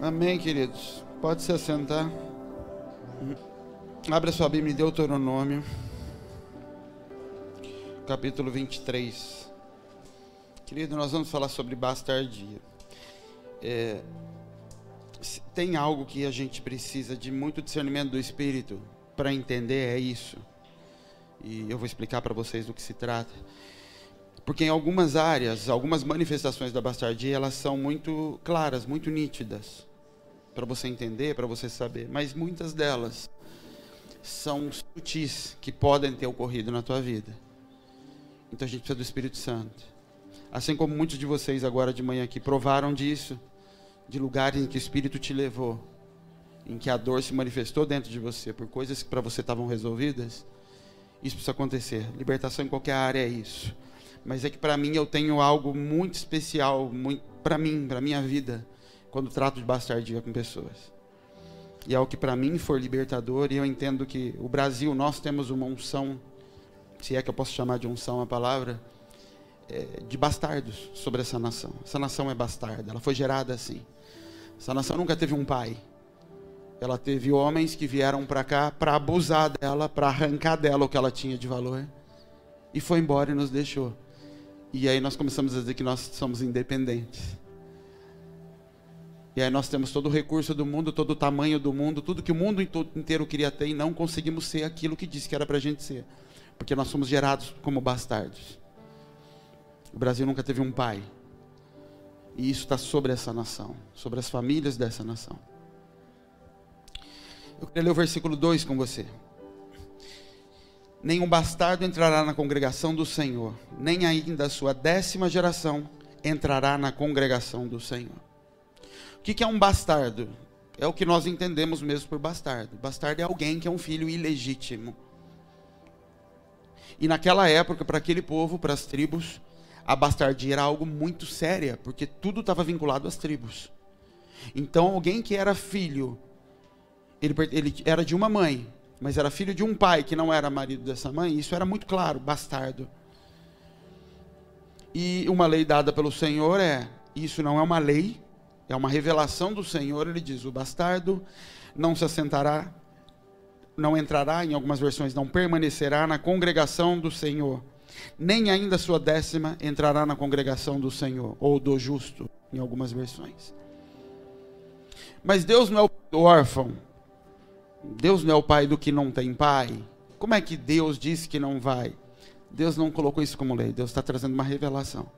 Amém, queridos. Pode se assentar. Abra sua Bíblia em Deuteronômio, capítulo 23. Querido, nós vamos falar sobre bastardia. Tem algo que a gente precisa de muito discernimento do Espírito para entender, é isso. E eu vou explicar para vocês do que se trata. Porque em algumas áreas, algumas manifestações da bastardia, elas são muito claras, muito nítidas, para você entender, para você saber. Mas muitas delas são sutis, que podem ter ocorrido na tua vida. Então a gente precisa do Espírito Santo. Assim como muitos de vocês agora de manhã aqui provaram disso, de lugares em que o Espírito te levou, em que a dor se manifestou dentro de você, por coisas que para você estavam resolvidas. Isso precisa acontecer. Libertação em qualquer área é isso. Mas é que para mim eu tenho algo muito especial, para mim, para minha vida, quando trato de bastardia com pessoas. E é o que para mim for libertador, e eu entendo que o Brasil, nós temos uma unção, se é que eu posso chamar de unção a palavra, de bastardos sobre essa nação. Essa nação é bastarda, ela foi gerada assim. Essa nação nunca teve um pai. Ela teve homens que vieram para cá para abusar dela, para arrancar dela o que ela tinha de valor, e foi embora e nos deixou. E aí nós começamos a dizer que nós somos independentes. E aí nós temos todo o recurso do mundo, todo o tamanho do mundo, tudo que o mundo inteiro queria ter, e não conseguimos ser aquilo que disse que era para a gente ser. Porque nós somos gerados como bastardos. O Brasil nunca teve um pai. E isso está sobre essa nação, sobre as famílias dessa nação. Eu queria ler o versículo 2 com você. Nenhum bastardo entrará na congregação do Senhor, nem ainda a sua 10ª geração entrará na congregação do Senhor. O que é um bastardo? É o que nós entendemos mesmo por bastardo. Bastardo é alguém que é um filho ilegítimo. E naquela época, para aquele povo, para as tribos, a bastardia era algo muito séria, porque tudo estava vinculado às tribos. Então alguém que era filho, ele era de uma mãe, mas era filho de um pai que não era marido dessa mãe, isso era muito claro, bastardo. E uma lei dada pelo Senhor isso não é uma lei, é uma revelação do Senhor. Ele diz: o bastardo não se assentará, não entrará, em algumas versões, não permanecerá na congregação do Senhor, nem ainda a sua 10ª entrará na congregação do Senhor, ou do justo, em algumas versões. Mas Deus não é o órfão. Deus não é o pai do que não tem pai. Como é que Deus disse que não vai? Deus não colocou isso como lei. Deus está trazendo uma revelação.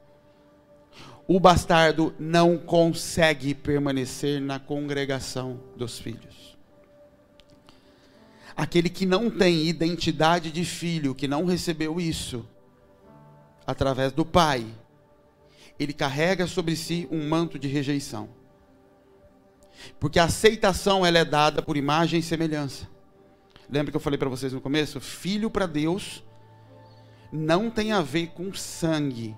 O bastardo não consegue permanecer na congregação dos filhos. Aquele que não tem identidade de filho, que não recebeu isso através do pai, ele carrega sobre si um manto de rejeição. Porque a aceitação, ela é dada por imagem e semelhança. Lembra que eu falei para vocês no começo? Filho para Deus não tem a ver com sangue.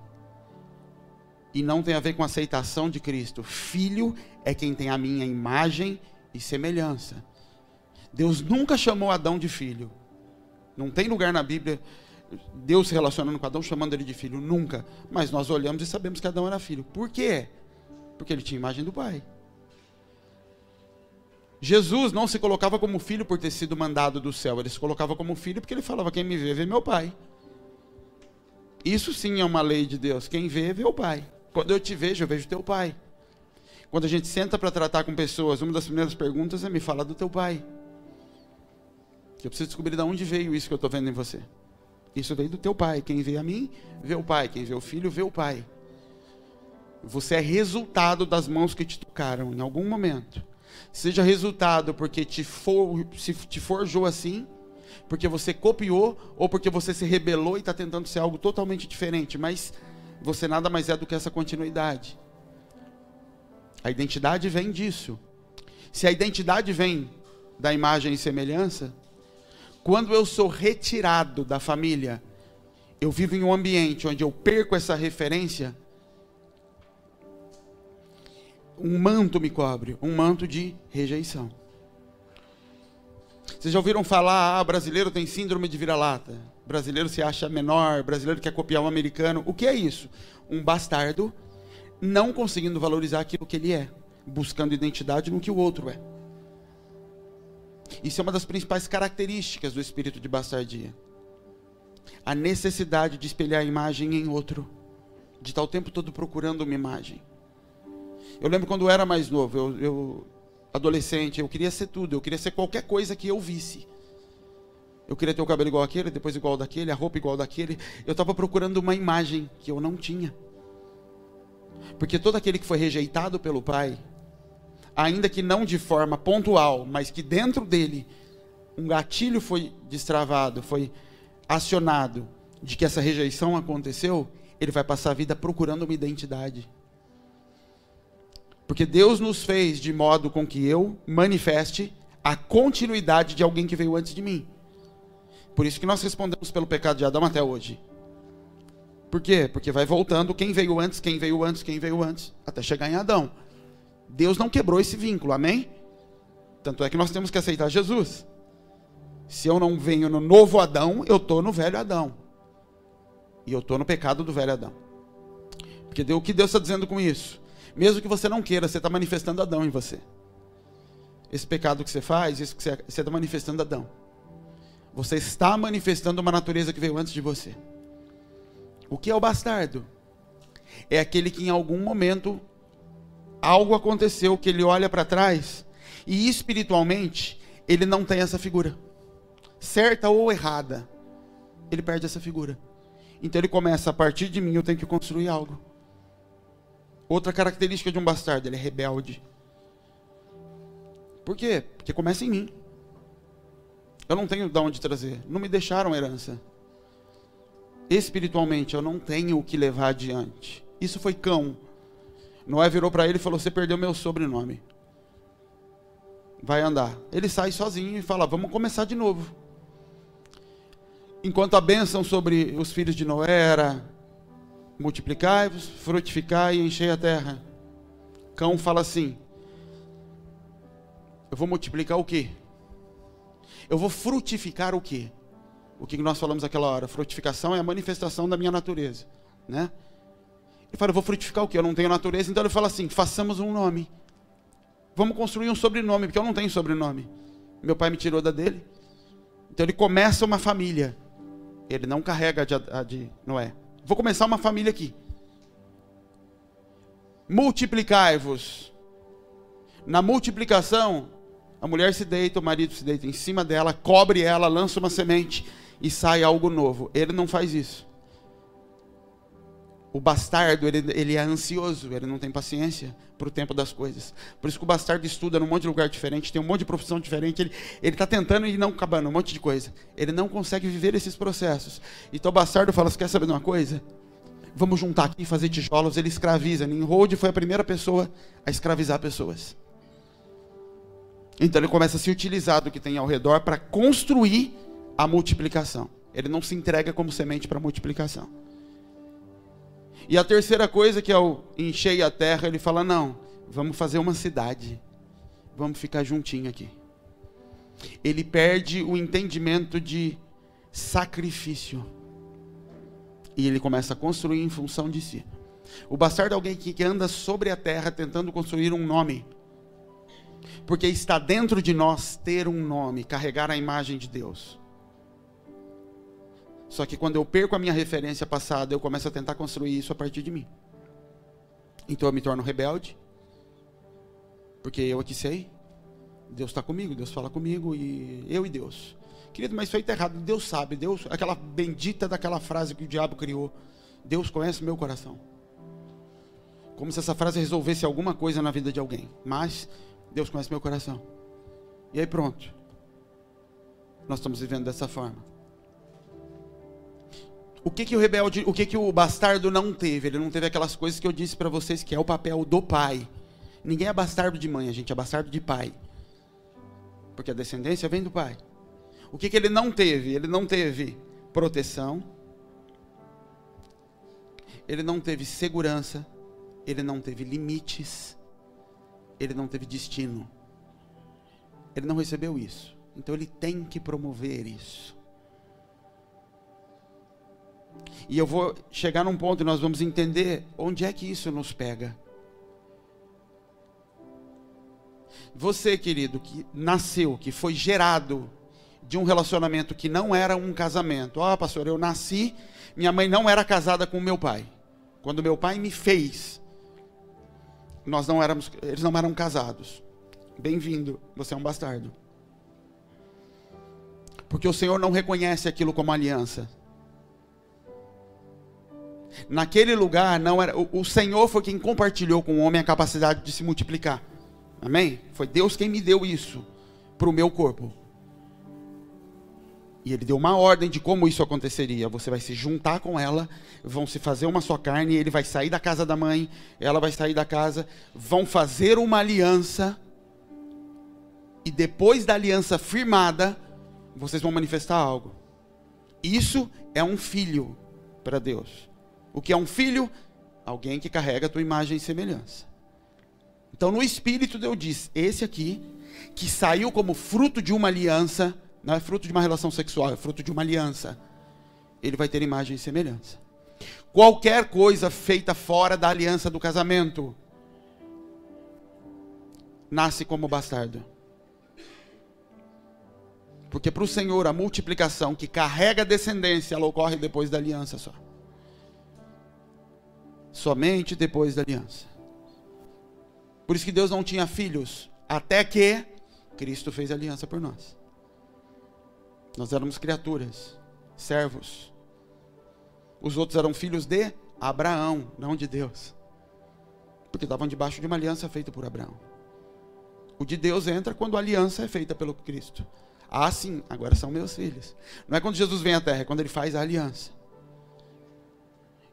E não tem a ver com aceitação de Cristo. Filho é quem tem a minha imagem e semelhança. Deus nunca chamou Adão de filho. Não tem lugar na Bíblia Deus se relacionando com Adão, chamando ele de filho. Nunca. Mas nós olhamos e sabemos que Adão era filho. Por quê? Porque ele tinha a imagem do Pai. Jesus não se colocava como filho por ter sido mandado do céu. Ele se colocava como filho porque ele falava: quem me vê, vê meu Pai. Isso sim é uma lei de Deus. Quem vê, vê o Pai. Quando eu te vejo, eu vejo teu Pai. Quando a gente senta para tratar com pessoas, uma das primeiras perguntas é: me fala do teu Pai. Eu preciso descobrir de onde veio isso que eu estou vendo em você. Isso veio do teu Pai. Quem vê a mim, vê o Pai. Quem vê o Filho, vê o Pai. Você é resultado das mãos que te tocaram em algum momento. Seja resultado porque se te forjou assim, porque você copiou, ou porque você se rebelou e está tentando ser algo totalmente diferente, mas você nada mais é do que essa continuidade. A identidade vem disso. Se a identidade vem da imagem e semelhança, quando eu sou retirado da família, eu vivo em um ambiente onde eu perco essa referência, um manto me cobre, um manto de rejeição. Vocês já ouviram falar: brasileiro tem síndrome de vira-lata, brasileiro se acha menor, brasileiro quer copiar um americano. O que é isso? Um bastardo não conseguindo valorizar aquilo que ele é. buscando identidade no que o outro é. Isso é uma das principais características do espírito de bastardia. A necessidade de espelhar a imagem em outro, de estar o tempo todo procurando uma imagem. Eu lembro quando eu era mais novo, eu adolescente, eu queria ser tudo, eu queria ser qualquer coisa que eu visse. Eu queria ter o cabelo igual aquele, depois igual daquele, a roupa igual daquele. Eu estava procurando uma imagem que eu não tinha. Porque todo aquele que foi rejeitado pelo pai, ainda que não de forma pontual, mas que dentro dele um gatilho foi destravado, foi acionado, de que essa rejeição aconteceu, ele vai passar a vida procurando uma identidade. Porque Deus nos fez de modo com que eu manifeste a continuidade de alguém que veio antes de mim. Por isso que nós respondemos pelo pecado de Adão até hoje. Por quê? Porque vai voltando quem veio antes, quem veio antes, quem veio antes, até chegar em Adão. Deus não quebrou esse vínculo, amém? Tanto é que nós temos que aceitar Jesus. Se eu não venho no novo Adão, eu estou no velho Adão. E eu estou no pecado do velho Adão. Porque o que Deus está dizendo com isso? Mesmo que você não queira, você está manifestando Adão em você. Esse pecado que você faz, isso que você está manifestando Adão. Você está manifestando uma natureza que veio antes de você. O que é o bastardo? É aquele que em algum momento algo aconteceu, que ele olha para trás e espiritualmente ele não tem essa figura. Certa ou errada, ele perde essa figura. Então ele começa, a partir de mim eu tenho que construir algo. Outra característica de um bastardo, ele é rebelde. Por quê? Porque começa em mim. Eu não tenho de onde trazer. Não me deixaram herança. Espiritualmente, eu não tenho o que levar adiante. Isso foi Cão. Noé virou para ele e falou: você perdeu meu sobrenome. Vai andar. Ele sai sozinho e fala: vamos começar de novo. Enquanto a bênção sobre os filhos de Noé era: multiplicai-vos, frutificai e enchei a terra. Cão fala assim: eu vou multiplicar o quê? Eu vou frutificar o quê? O que nós falamos aquela hora? Frutificação é a manifestação da minha natureza, né? Ele fala: eu vou frutificar o quê? Eu não tenho natureza. Então ele fala assim: façamos um nome. Vamos construir um sobrenome, porque eu não tenho sobrenome. Meu pai me tirou da dele. Então ele começa uma família. Ele não carrega a de Noé. Vou começar uma família aqui. Multiplicai-vos. Na multiplicação, a mulher se deita, o marido se deita em cima dela, cobre ela, lança uma semente e sai algo novo. Ele não faz isso. O bastardo, ele é ansioso, ele não tem paciência para o tempo das coisas. Por isso que o bastardo estuda num monte de lugar diferente, tem um monte de profissão diferente, ele está tentando e não acabando, um monte de coisa. Ele não consegue viver esses processos. Então o bastardo fala: você quer saber de uma coisa? Vamos juntar aqui e fazer tijolos. Ele escraviza. Nimrod foi a primeira pessoa a escravizar pessoas. Então ele começa a se utilizar do que tem ao redor para construir a multiplicação. Ele não se entrega como semente para a multiplicação. E a terceira coisa, que é o encher a terra, ele fala: não, vamos fazer uma cidade. Vamos ficar juntinho aqui. Ele perde o entendimento de sacrifício. E ele começa a construir em função de si. O bastardo é alguém que anda sobre a terra tentando construir um nome. Porque está dentro de nós ter um nome, carregar a imagem de Deus. Só que quando eu perco a minha referência passada, eu começo a tentar construir isso a partir de mim. Então eu me torno rebelde. Porque eu aqui sei. Deus está comigo, Deus fala comigo, e eu e Deus. Querido, mas isso aí está errado. Deus sabe, Deus, aquela bendita daquela frase que o diabo criou: Deus conhece o meu coração. Como se essa frase resolvesse alguma coisa na vida de alguém. Mas Deus conhece meu coração. E aí pronto. Nós estamos vivendo dessa forma. O que o rebelde, o que o bastardo não teve? Ele não teve aquelas coisas que eu disse para vocês, que é o papel do pai. Ninguém é bastardo de mãe, a gente é bastardo de pai. Porque a descendência vem do pai. O que ele não teve? Ele não teve proteção. Ele não teve segurança. Ele não teve limites. Ele não teve destino. Ele não recebeu isso. Então ele tem que promover isso. E eu vou chegar num ponto e nós vamos entender onde é que isso nos pega. Você, querido, que nasceu, que foi gerado de um relacionamento que não era um casamento. Pastor, eu nasci, minha mãe não era casada com meu pai. Quando meu pai me fez, eles não eram casados. Bem-vindo, você é um bastardo. Porque o Senhor não reconhece aquilo como aliança. Naquele lugar, não era, o Senhor foi quem compartilhou com o homem a capacidade de se multiplicar. Amém? Foi Deus quem me deu isso para o meu corpo. E Ele deu uma ordem de como isso aconteceria. Você vai se juntar com ela, vão se fazer uma só carne, ele vai sair da casa da mãe, ela vai sair da casa, vão fazer uma aliança, e depois da aliança firmada, vocês vão manifestar algo. Isso é um filho para Deus. O que é um filho? Alguém que carrega a tua imagem e semelhança. Então no Espírito Deus diz, esse aqui, que saiu como fruto de uma aliança, não é fruto de uma relação sexual, é fruto de uma aliança, ele vai ter imagem e semelhança. Qualquer coisa feita fora da aliança do casamento, nasce como bastardo. Porque para o Senhor a multiplicação que carrega a descendência, ela ocorre depois da aliança só. Somente depois da aliança. Por isso que Deus não tinha filhos, até que Cristo fez aliança por nós. Nós éramos criaturas, servos. Os outros eram filhos de Abraão, não de Deus. Porque estavam debaixo de uma aliança feita por Abraão. O de Deus entra quando a aliança é feita pelo Cristo. Sim, agora são meus filhos. Não é quando Jesus vem à terra, é quando ele faz a aliança.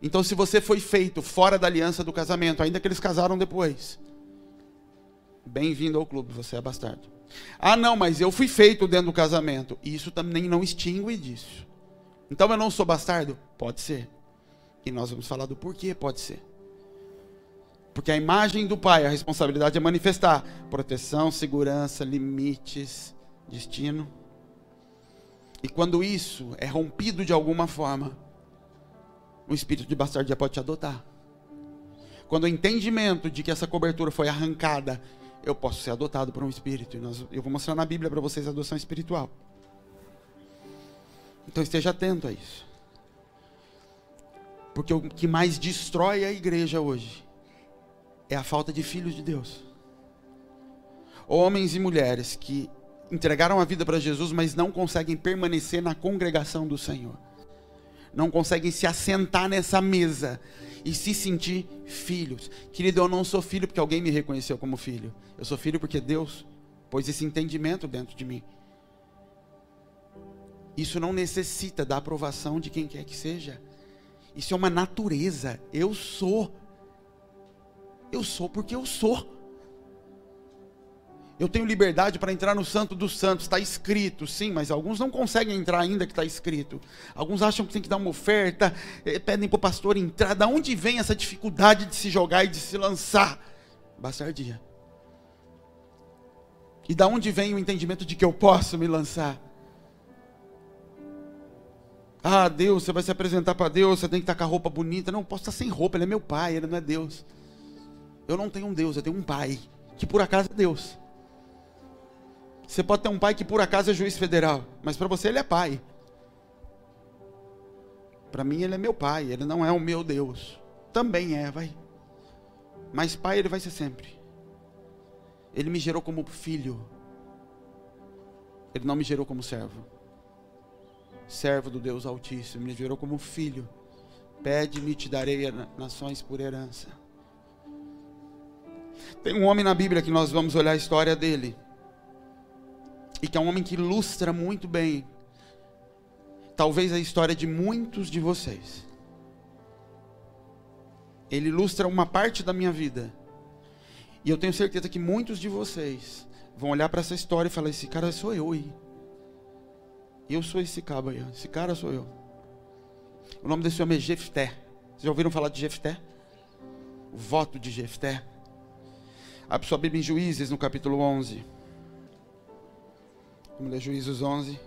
Então se você foi feito fora da aliança do casamento, ainda que eles casaram depois, bem-vindo ao clube, você é bastardo. Não, mas eu fui feito dentro do casamento. Isso também não extingue disso. Então eu não sou bastardo? Pode ser. E nós vamos falar do porquê pode ser. Porque a imagem do pai, a responsabilidade é manifestar proteção, segurança, limites, destino. E quando isso é rompido de alguma forma, o espírito de bastardia pode te adotar. Quando o entendimento de que essa cobertura foi arrancada, eu posso ser adotado por um espírito. Eu vou mostrar na Bíblia para vocês a adoção espiritual. Então esteja atento a isso. Porque o que mais destrói a igreja hoje é a falta de filhos de Deus. Homens e mulheres que entregaram a vida para Jesus, mas não conseguem permanecer na congregação do Senhor. Não conseguem se assentar nessa mesa e se sentir filhos. Querido, eu não sou filho porque alguém me reconheceu como filho. Eu sou filho porque Deus pôs esse entendimento dentro de mim. Isso não necessita da aprovação de quem quer que seja. Isso é uma natureza. Eu sou porque eu sou. Eu tenho liberdade para entrar no Santo dos Santos, está escrito, sim, mas alguns não conseguem entrar ainda que está escrito. Alguns acham que tem que dar uma oferta, pedem para o pastor entrar. Da onde vem essa dificuldade de se jogar e de se lançar? Bastardia. E da onde vem o entendimento de que eu posso me lançar? Deus, você vai se apresentar para Deus, você tem que estar com a roupa bonita. Não, eu posso estar sem roupa, Ele é meu pai, Ele não é Deus. Eu não tenho um Deus, eu tenho um pai, que por acaso é Deus. Você pode ter um pai que por acaso é juiz federal, mas para você ele é pai. Para mim ele é meu pai, ele não é o meu Deus. Também vai. Mas pai ele vai ser sempre. Ele me gerou como filho. Ele não me gerou como servo. Servo do Deus Altíssimo, me gerou como filho. Pede-me e te darei nações por herança. Tem um homem na Bíblia que nós vamos olhar a história dele. E que é um homem que ilustra muito bem, talvez a história de muitos de vocês. Ele ilustra uma parte da minha vida. E eu tenho certeza que muitos de vocês vão olhar para essa história e falar, esse cara sou eu aí. Eu sou esse cabo aí, esse cara sou eu. O nome desse homem é Jefté. Vocês já ouviram falar de Jefté? O voto de Jefté. Abre sua Bíblia em Juízes, no capítulo 11. Vamos ler Juízes 11.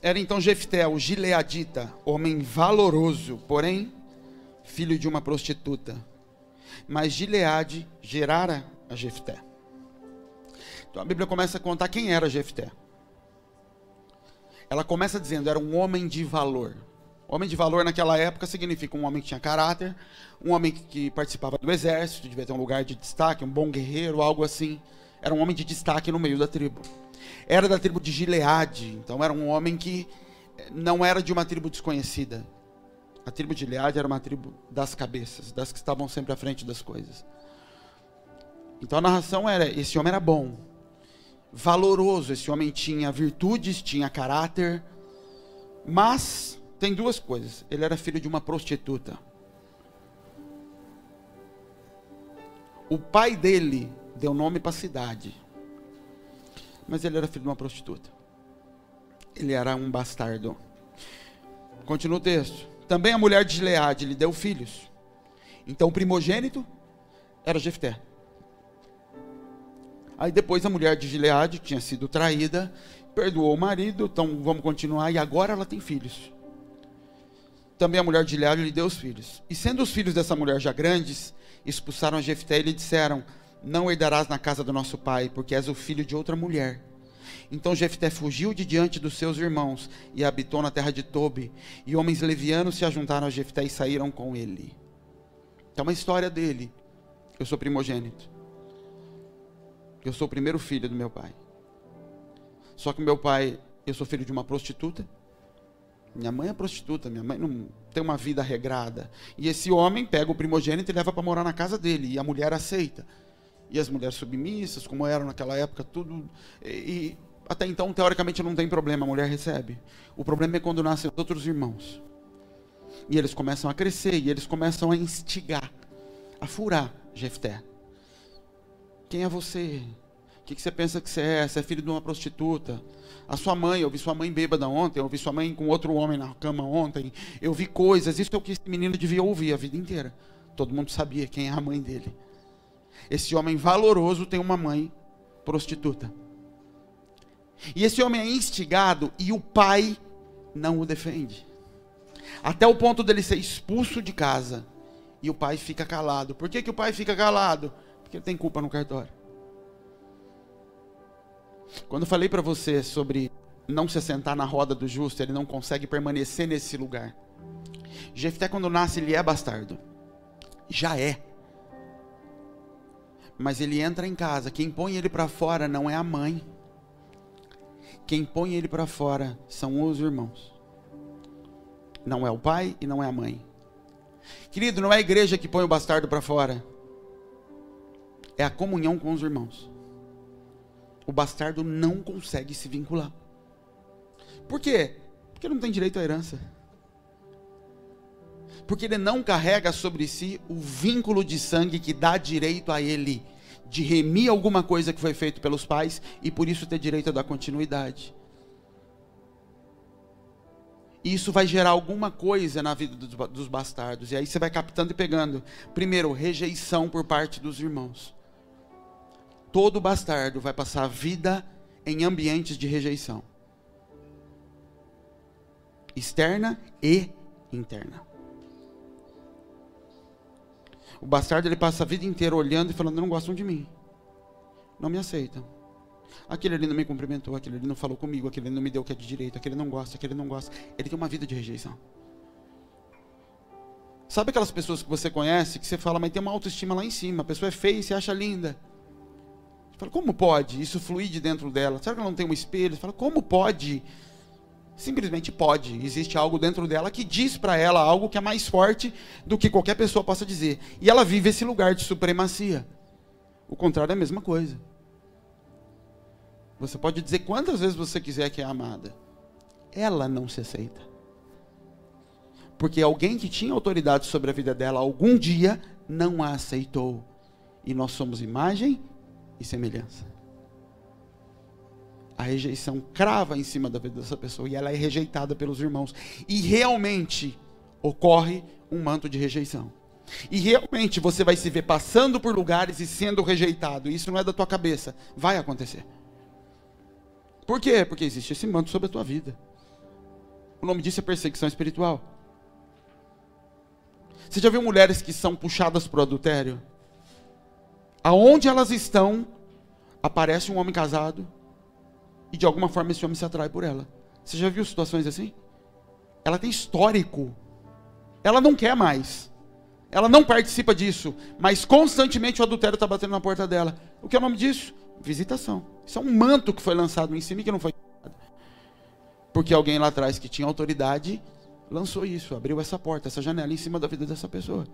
Era então Jefté, o gileadita, homem valoroso, porém, filho de uma prostituta. Mas Gileade gerara a Jefté. Então a Bíblia começa a contar quem era Jefté. Ela começa dizendo, era um homem de valor. Homem de valor naquela época significa um homem que tinha caráter, um homem que participava do exército, devia ter um lugar de destaque, um bom guerreiro, algo assim. Era um homem de destaque no meio da tribo. Era da tribo de Gileade, então era um homem que não era de uma tribo desconhecida. A tribo de Gileade era uma tribo das cabeças, das que estavam sempre à frente das coisas. Então a narração era, esse homem era bom, valoroso, esse homem tinha virtudes, tinha caráter, mas tem duas coisas, ele era filho de uma prostituta. O pai dele deu nome para a cidade, mas ele era filho de uma prostituta. Ele era um bastardo. Continua o texto. Também a mulher de Gileade lhe deu filhos. Então o primogênito era Jefté. Aí depois a mulher de Gileade tinha sido traída, perdoou o marido, então vamos continuar, e agora ela tem filhos. Também a mulher de Gileade lhe deu os filhos. E sendo os filhos dessa mulher já grandes, expulsaram a Jefté e lhe disseram, não herdarás na casa do nosso pai, porque és o filho de outra mulher. Então Jefté fugiu de diante dos seus irmãos e habitou na terra de Tobi. E homens levianos se ajuntaram a Jefté e saíram com ele. Então uma história dele. Eu sou primogênito. Eu sou o primeiro filho do meu pai. Só que meu pai, eu sou filho de uma prostituta. Minha mãe é prostituta, minha mãe não tem uma vida regrada. E esse homem pega o primogênito e leva para morar na casa dele. E a mulher aceita. E as mulheres submissas, como eram naquela época, tudo. E até então, teoricamente, não tem problema, a mulher recebe. O problema é quando nascem outros irmãos. E eles começam a crescer, e eles começam a instigar, a furar Jefté. Quem é você? O que você pensa que você é? Você é filho de uma prostituta. A sua mãe, eu vi sua mãe bêbada ontem, eu vi sua mãe com outro homem na cama ontem, eu vi coisas, isso é o que esse menino devia ouvir a vida inteira. Todo mundo sabia quem é a mãe dele. Esse homem valoroso tem uma mãe prostituta. E esse homem é instigado e o pai não o defende. Até o ponto dele ser expulso de casa. E o pai fica calado. Por que o pai fica calado? Porque ele tem culpa no cartório. Quando eu falei para você sobre não se assentar na roda do justo, ele não consegue permanecer nesse lugar. Jefté, quando nasce, ele é bastardo. Já é. Mas ele entra em casa, quem põe ele para fora não é a mãe. Quem põe ele para fora são os irmãos. Não é o pai e não é a mãe. Querido, não é a igreja que põe o bastardo para fora. É a comunhão com os irmãos. O bastardo não consegue se vincular. Por quê? Porque não tem direito à herança. Porque ele não carrega sobre si o vínculo de sangue que dá direito a ele de remir alguma coisa que foi feita pelos pais e por isso ter direito a dar continuidade. E isso vai gerar alguma coisa na vida dos bastardos. E aí você vai captando e pegando. Primeiro, rejeição por parte dos irmãos. Todo bastardo vai passar a vida em ambientes de rejeição. Externa e interna. O bastardo, ele passa a vida inteira olhando e falando, não gostam de mim. Não me aceitam. Aquele ali não me cumprimentou, aquele ali não falou comigo, aquele ali não me deu o que é de direito, aquele não gosta, aquele não gosta. Ele tem uma vida de rejeição. Sabe aquelas pessoas que você conhece, que você fala, mas tem uma autoestima lá em cima, a pessoa é feia e se acha linda. Você fala, como pode isso fluir de dentro dela? Será que ela não tem um espelho? Você fala, como pode? Simplesmente pode. Existe algo dentro dela que diz para ela algo que é mais forte do que qualquer pessoa possa dizer. E ela vive esse lugar de supremacia. O contrário é a mesma coisa. Você pode dizer quantas vezes você quiser que é amada. Ela não se aceita. Porque alguém que tinha autoridade sobre a vida dela algum dia não a aceitou. E nós somos imagem e semelhança. A rejeição crava em cima da vida dessa pessoa e ela é rejeitada pelos irmãos. E realmente ocorre um manto de rejeição. E realmente você vai se ver passando por lugares e sendo rejeitado. Isso não é da tua cabeça. Vai acontecer. Por quê? Porque existe esse manto sobre a tua vida. O nome disso é perseguição espiritual. Você já viu mulheres que são puxadas para o adultério? Aonde elas estão, aparece um homem casado e de alguma forma esse homem se atrai por ela. Você já viu situações assim? Ela tem histórico. Ela não quer mais. Ela não participa disso. Mas constantemente o adultério está batendo na porta dela. O que é o nome disso? Visitação. Isso é um manto que foi lançado em cima e que não foi tirado. Porque alguém lá atrás que tinha autoridade lançou isso, abriu essa porta, essa janela em cima da vida dessa pessoa.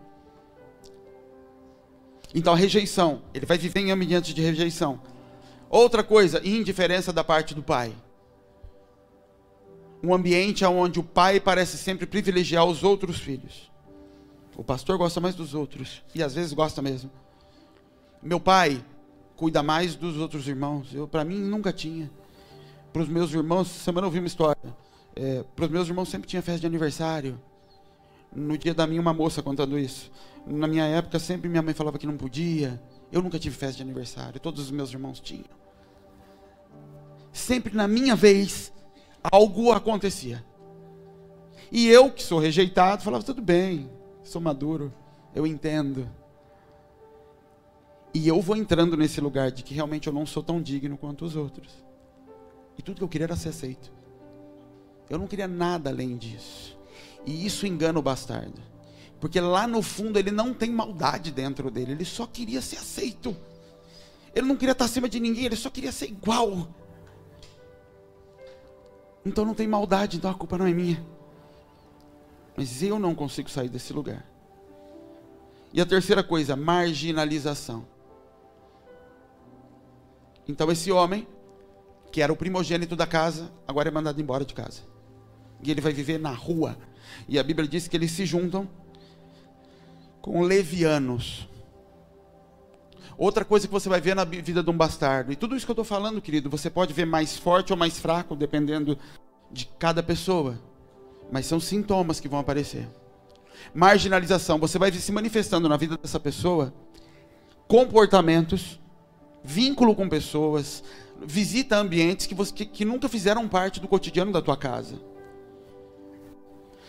Então a rejeição, ele vai viver em ambiente de rejeição. Outra coisa, indiferença da parte do pai. Um ambiente onde o pai parece sempre privilegiar os outros filhos. O pastor gosta mais dos outros, e às vezes gosta mesmo. Meu pai cuida mais dos outros irmãos. Para mim nunca tinha. Para os meus irmãos, semana eu ouvi uma história. Para os meus irmãos sempre tinha festa de aniversário. No dia da minha, uma moça contando isso. Na minha época sempre minha mãe falava que não podia. Eu nunca tive festa de aniversário. Todos os meus irmãos tinham. Sempre na minha vez algo acontecia. E eu, que sou rejeitado, falava, tudo bem, sou maduro, eu entendo. E eu vou entrando nesse lugar de que realmente eu não sou tão digno quanto os outros. E tudo que eu queria era ser aceito. Eu não queria nada além disso. E isso engana o bastardo. Porque lá no fundo ele não tem maldade dentro dele, ele só queria ser aceito. Ele não queria estar acima de ninguém, ele só queria ser igual. Então não tem maldade, então a culpa não é minha. Mas eu não consigo sair desse lugar. E a terceira coisa, marginalização. Então esse homem, que era o primogênito da casa, agora é mandado embora de casa. E ele vai viver na rua. E a Bíblia diz que eles se juntam com levianos. Outra coisa que você vai ver na vida de um bastardo. E tudo isso que eu estou falando, querido, você pode ver mais forte ou mais fraco, dependendo de cada pessoa. Mas são sintomas que vão aparecer. Marginalização. Você vai ver se manifestando na vida dessa pessoa comportamentos, vínculo com pessoas, visita ambientes que nunca fizeram parte do cotidiano da tua casa.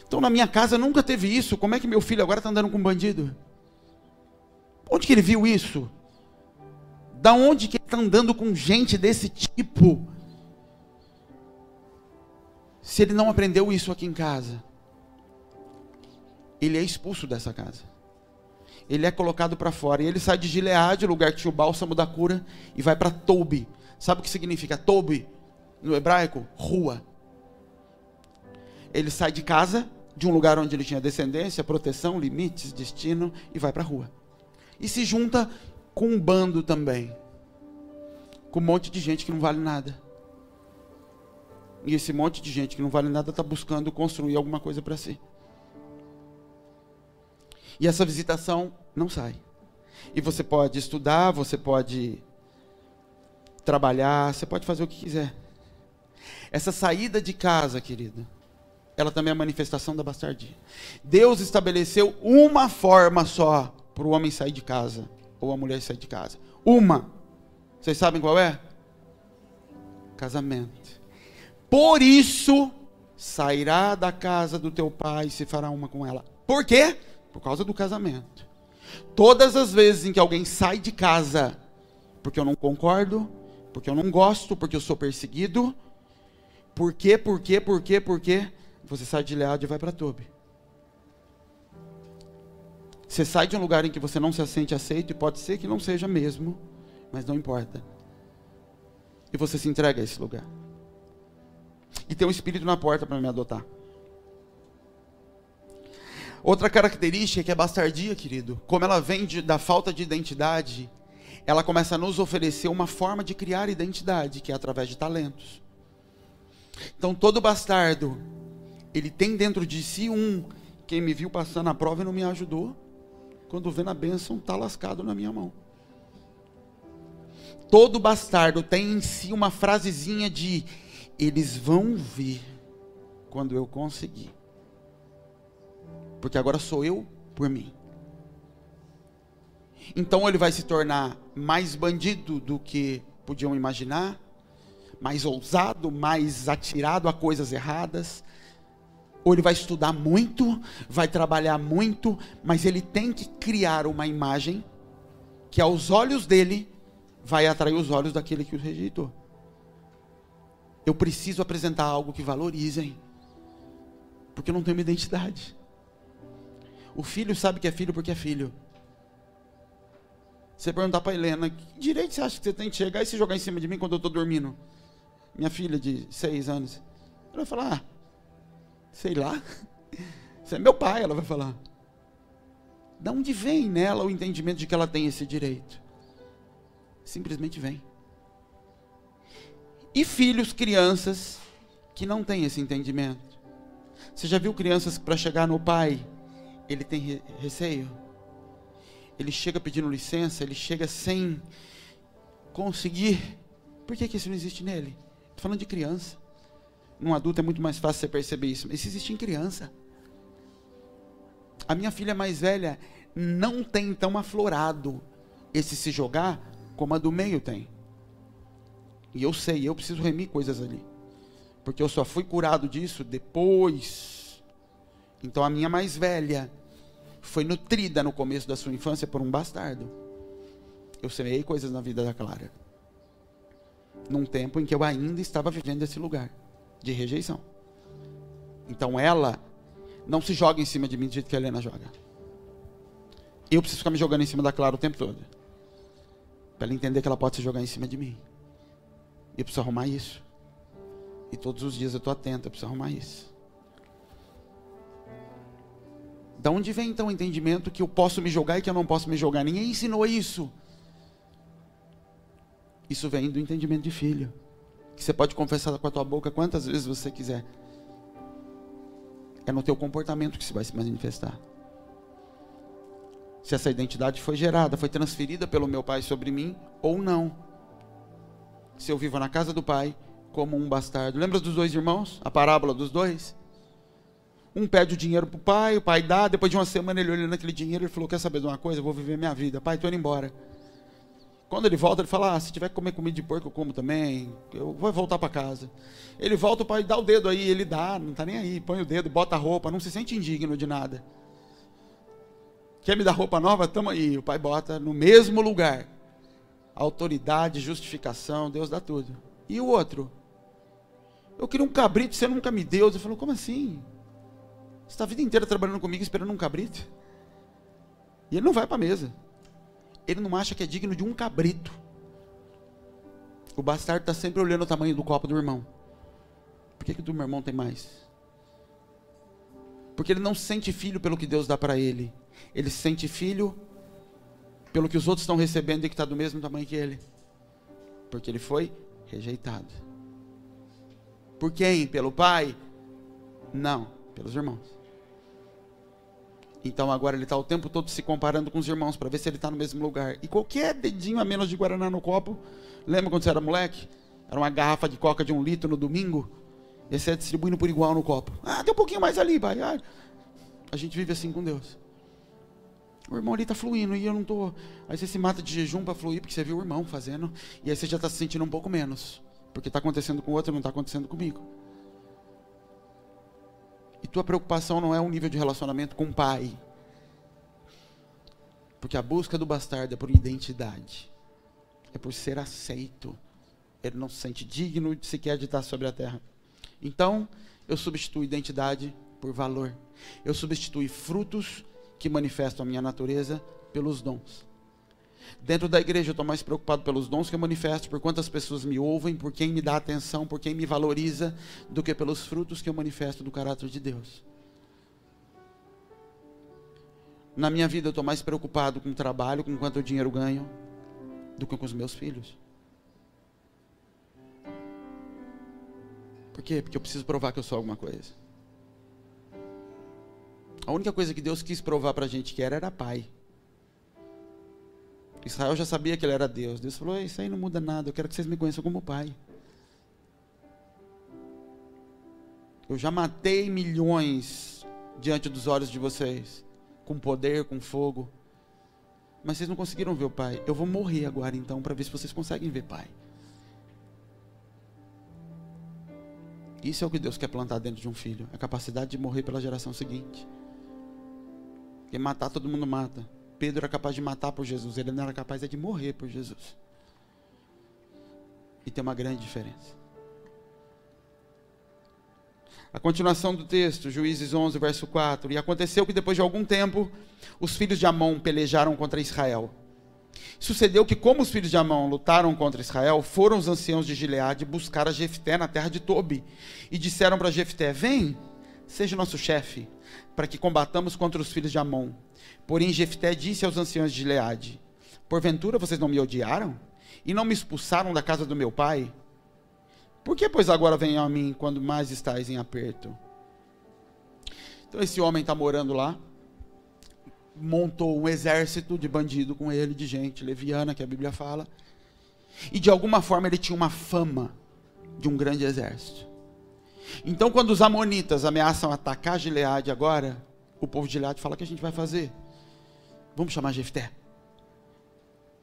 Então na minha casa nunca teve isso. Como é que meu filho agora está andando com um bandido? Onde que ele viu isso? Da onde que ele está andando com gente desse tipo? Se ele não aprendeu isso aqui em casa, ele é expulso dessa casa. Ele é colocado para fora. E ele sai de Gileade, lugar que tinha o bálsamo da cura, e vai para Tobi. Sabe o que significa Tobi no hebraico? Rua. Ele sai de casa, de um lugar onde ele tinha descendência, proteção, limites, destino, e vai para a rua. E se junta com um bando também, com um monte de gente que não vale nada. E esse monte de gente que não vale nada está buscando construir alguma coisa para si. E essa visitação não sai. E você pode estudar, você pode trabalhar, você pode fazer o que quiser. Essa saída de casa, querido, ela também é a manifestação da bastardia. Deus estabeleceu uma forma só para o homem sair de casa, ou a mulher sair de casa. Uma. Vocês sabem qual é? Casamento. Por isso, sairá da casa do teu pai e se fará uma com ela. Por quê? Por causa do casamento. Todas as vezes em que alguém sai de casa, porque eu não concordo, porque eu não gosto, porque eu sou perseguido, por quê? Você sai de Gileade e vai para Tobi. Você sai de um lugar em que você não se sente aceito, e pode ser que não seja mesmo, mas não importa. E você se entrega a esse lugar. E tem um espírito na porta para me adotar. Outra característica é que a bastardia, querido, como ela vem da falta de identidade, ela começa a nos oferecer uma forma de criar identidade, que é através de talentos. Então todo bastardo, ele tem dentro de si quem me viu passando a prova e não me ajudou, quando vê na bênção, está lascado na minha mão. Todo bastardo tem em si uma frasezinha de: eles vão vir quando eu conseguir. Porque agora sou eu por mim. Então ele vai se tornar mais bandido do que podiam imaginar, mais ousado, mais atirado a coisas erradas. Ou ele vai estudar muito, vai trabalhar muito, mas ele tem que criar uma imagem que aos olhos dele vai atrair os olhos daquele que os rejeitou. Eu preciso apresentar algo que valorizem, porque eu não tenho uma identidade. O filho sabe que é filho porque é filho. Você perguntar para Helena, que direito você acha que você tem de chegar e se jogar em cima de mim quando eu estou dormindo? Minha filha de 6 anos. Ela vai falar, sei lá, você é meu pai, ela vai falar. De onde vem nela o entendimento de que ela tem esse direito? Simplesmente vem. E filhos, crianças, que não têm esse entendimento. Você já viu crianças que para chegar no pai, ele tem receio? Ele chega pedindo licença, ele chega sem conseguir. Por que isso não existe nele? Estou falando de criança. Num adulto é muito mais fácil você perceber isso, mas isso existe em criança. A minha filha mais velha não tem tão aflorado esse se jogar como a do meio tem. E eu sei, eu preciso remir coisas ali. Porque eu só fui curado disso depois. Então a minha mais velha foi nutrida no começo da sua infância por um bastardo. Eu semeei coisas na vida da Clara. Num tempo em que eu ainda estava vivendo esse lugar de rejeição. Então ela não se joga em cima de mim do jeito que a Helena joga. Eu preciso ficar me jogando em cima da Clara o tempo todo. Para ela entender que ela pode se jogar em cima de mim. Eu preciso arrumar isso. E todos os dias eu estou atento, eu preciso arrumar isso. Da onde vem então o entendimento que eu posso me jogar e que eu não posso me jogar? Ninguém ensinou isso. Isso vem do entendimento de filho. Que você pode confessar com a tua boca quantas vezes você quiser. É no teu comportamento que se vai se manifestar. Se essa identidade foi gerada, foi transferida pelo meu pai sobre mim ou não. Se eu vivo na casa do pai como um bastardo. Lembra dos 2 irmãos? A parábola dos 2? Um pede o dinheiro para o pai dá, depois de uma semana ele olhando aquele dinheiro, ele falou, quer saber de uma coisa? Eu vou viver minha vida. Pai, estou indo embora. Quando ele volta, ele fala, se tiver que comer comida de porco, eu como também. Eu vou voltar para casa. Ele volta, o pai dá o dedo aí, ele dá, não está nem aí. Põe o dedo, bota a roupa, não se sente indigno de nada. Quer me dar roupa nova? Tamo aí. O pai bota no mesmo lugar. Autoridade, justificação, Deus dá tudo. E o outro? Eu queria um cabrito, você nunca me deu. Ele falou, como assim? Você está a vida inteira trabalhando comigo, esperando um cabrito? E ele não vai para a mesa. Ele não acha que é digno de um cabrito. O bastardo está sempre olhando o tamanho do copo do irmão. Por que o do meu irmão tem mais? Porque ele não se sente filho pelo que Deus dá para ele. Ele se sente filho pelo que os outros estão recebendo e que está do mesmo tamanho que ele. Porque ele foi rejeitado. Por quem? Pelo pai? Não, pelos irmãos. Então agora ele está o tempo todo se comparando com os irmãos para ver se ele está no mesmo lugar. E qualquer dedinho a menos de guaraná no copo. Lembra quando você era moleque? Era uma garrafa de coca de 1 litro no domingo. E você ia distribuindo por igual no copo. Ah, tem um pouquinho mais ali, pai. Ah, a gente vive assim com Deus. O irmão ali está fluindo e eu não estou. Aí você se mata de jejum para fluir porque você viu o irmão fazendo. E aí você já está se sentindo um pouco menos. Porque está acontecendo com o outro e não está acontecendo comigo. E tua preocupação não é um nível de relacionamento com o pai. Porque a busca do bastardo é por identidade. É por ser aceito. Ele não se sente digno sequer de estar sobre a terra. Então, eu substituo identidade por valor. Eu substituo frutos que manifestam a minha natureza pelos dons. Dentro da igreja eu estou mais preocupado pelos dons que eu manifesto, por quantas pessoas me ouvem, por quem me dá atenção, por quem me valoriza, do que pelos frutos que eu manifesto do caráter de Deus. Na minha vida eu estou mais preocupado com o trabalho, com quanto dinheiro ganho, do que com os meus filhos. Por quê? Porque eu preciso provar que eu sou alguma coisa. A única coisa que Deus quis provar para a gente que era pai. Israel já sabia que ele era Deus. Deus falou, isso aí não muda nada, eu quero que vocês me conheçam como pai. Eu já matei milhões diante dos olhos de vocês, com poder, com fogo. Mas vocês não conseguiram ver o pai. Eu vou morrer agora então, para ver se vocês conseguem ver pai. Isso é o que Deus quer plantar dentro de um filho. A capacidade de morrer pela geração seguinte. Porque matar todo mundo mata. Pedro era capaz de matar por Jesus. Ele não era capaz de morrer por Jesus. E tem uma grande diferença. A continuação do texto, Juízes 11, verso 4. E aconteceu que depois de algum tempo, os filhos de Amon pelejaram contra Israel. Sucedeu que, como os filhos de Amon lutaram contra Israel, foram os anciãos de Gileade buscar a Jefté na terra de Tobi. E disseram para Jefté: vem, seja nosso chefe, para que combatamos contra os filhos de Amon. Porém Jefté disse aos anciãos de Gileade: porventura vocês não me odiaram? E não me expulsaram da casa do meu pai? Por que, pois, agora venham a mim quando mais estáis em aperto? Então esse homem está morando lá, montou um exército de bandido com ele, de gente leviana, que a Bíblia fala, e de alguma forma ele tinha uma fama de um grande exército. Então quando os amonitas ameaçam atacar Gileade agora, o povo de Gileade fala: o que a gente vai fazer? Vamos chamar Jefté.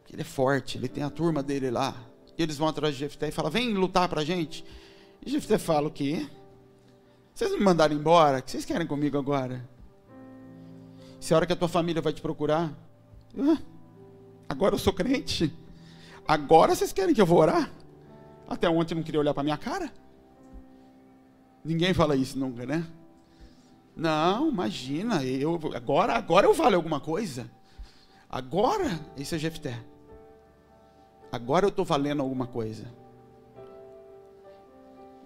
Ele é forte, ele tem a turma dele lá. E eles vão atrás de Jefté e falam: vem lutar pra gente. E Jefté fala: o quê? Vocês me mandaram embora? O que vocês querem comigo agora? Se a hora que a tua família vai te procurar, agora eu sou crente, agora vocês querem que eu vou orar? Até ontem não queria olhar para minha cara. Ninguém fala isso nunca, né? Não, imagina, agora eu valho alguma coisa. Agora, esse é Jefté. Agora eu estou valendo alguma coisa.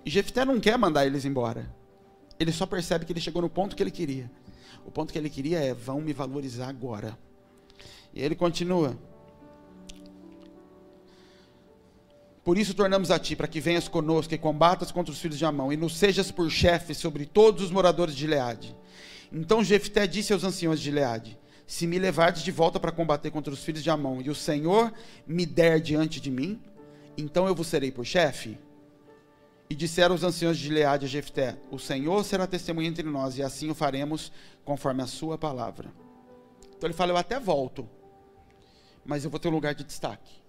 E Jefté não quer mandar eles embora. Ele só percebe que ele chegou no ponto que ele queria. O ponto que ele queria é: vão me valorizar agora. E ele continua: por isso tornamos a ti, para que venhas conosco e combatas contra os filhos de Amon, e nos sejas por chefe sobre todos os moradores de Gileade. Então Jefté disse aos anciãos de Gileade: se me levardes de volta para combater contra os filhos de Amon, e o Senhor me der diante de mim, então eu vos serei por chefe. E disseram os anciãos de Gileade a Jefté: o Senhor será testemunha entre nós, e assim o faremos conforme a sua palavra. Então ele fala: eu até volto, mas eu vou ter um lugar de destaque.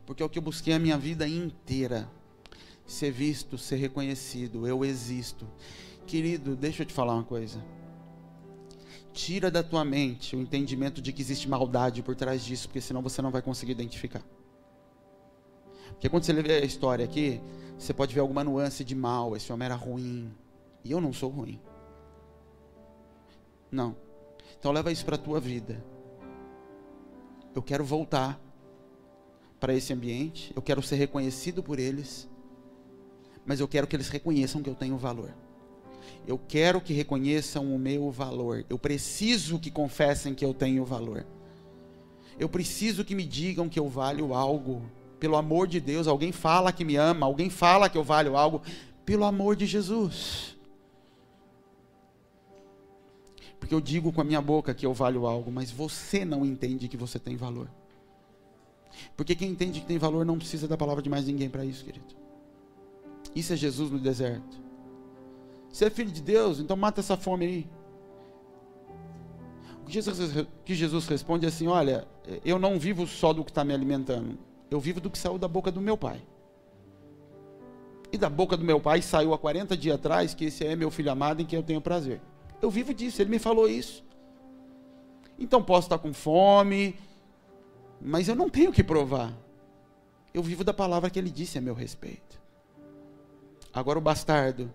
Porque é o que eu busquei a minha vida inteira: ser visto, ser reconhecido. Eu existo. Querido, deixa eu te falar uma coisa. Tira da tua mente o entendimento de que existe maldade por trás disso, porque senão você não vai conseguir identificar. Porque quando você lê a história aqui, você pode ver alguma nuance de mal. Esse homem era ruim. E eu não sou ruim. Não. Então leva isso para a tua vida. Eu quero voltar para esse ambiente. Eu quero ser reconhecido por eles. Mas eu quero que eles reconheçam que eu tenho valor. Eu quero que reconheçam o meu valor. Eu preciso que confessem que eu tenho valor. Eu preciso que me digam que eu valho algo. Pelo amor de Deus, alguém fala que me ama, alguém fala que eu valho algo, pelo amor de Jesus. Porque eu digo com a minha boca que eu valho algo, mas você não entende que você tem valor. Porque quem entende que tem valor não precisa da palavra de mais ninguém para isso, querido. Isso é Jesus no deserto. Você é filho de Deus, então mata essa fome aí. O que Jesus responde é assim: olha, eu não vivo só do que está me alimentando. Eu vivo do que saiu da boca do meu pai. E da boca do meu pai saiu há 40 dias atrás que esse é meu filho amado em quem eu tenho prazer. Eu vivo disso, ele me falou isso. Então posso estar com fome, mas eu não tenho que provar. Eu vivo da palavra que ele disse a meu respeito. Agora o bastardo,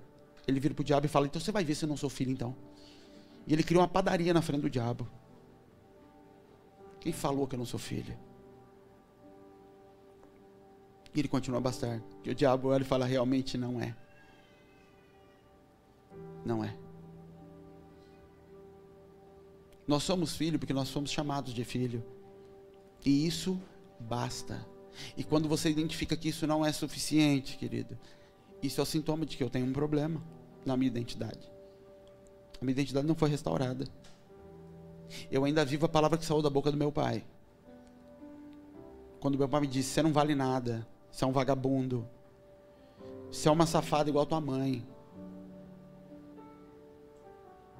ele vira para o diabo e fala: então você vai ver se eu não sou filho então. E ele cria uma padaria na frente do diabo. Quem falou que eu não sou filho? E ele continua bastardo. E o diabo olha e fala: realmente não é. Não é. Nós somos filho porque nós somos chamados de filho. E isso basta. E quando você identifica que isso não é suficiente, querido, isso é o sintoma de que eu tenho um problema na minha identidade. A minha identidade não foi restaurada. Eu ainda vivo a palavra que saiu da boca do meu pai. Quando meu pai me disse: você não vale nada, você é um vagabundo, você é uma safada igual a tua mãe.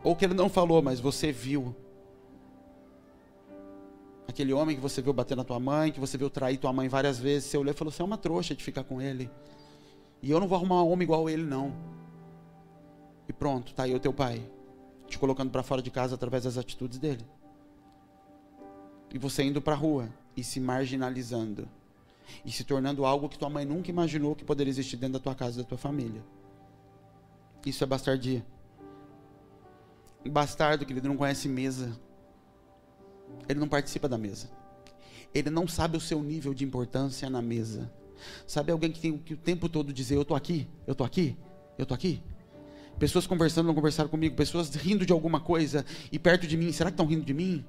Ou que ele não falou, mas você viu. Aquele homem que você viu bater na tua mãe, que você viu trair tua mãe várias vezes, você olhou e falou: você é uma trouxa de ficar com ele. E eu não vou arrumar um homem igual a ele, não. E pronto, tá aí o teu pai, te colocando para fora de casa através das atitudes dele. E você indo para a rua e se marginalizando. e se tornando algo que tua mãe nunca imaginou que poderia existir dentro da tua casa e da tua família. Isso é bastardia. Bastardo, querido, não conhece mesa. Ele não participa da mesa. Ele não sabe o seu nível de importância na mesa. Sabe alguém que tem que o tempo todo dizer, eu tô aqui, eu tô aqui, eu tô aqui? Pessoas conversando, não conversaram comigo, pessoas rindo de alguma coisa e perto de mim, será que estão rindo de mim?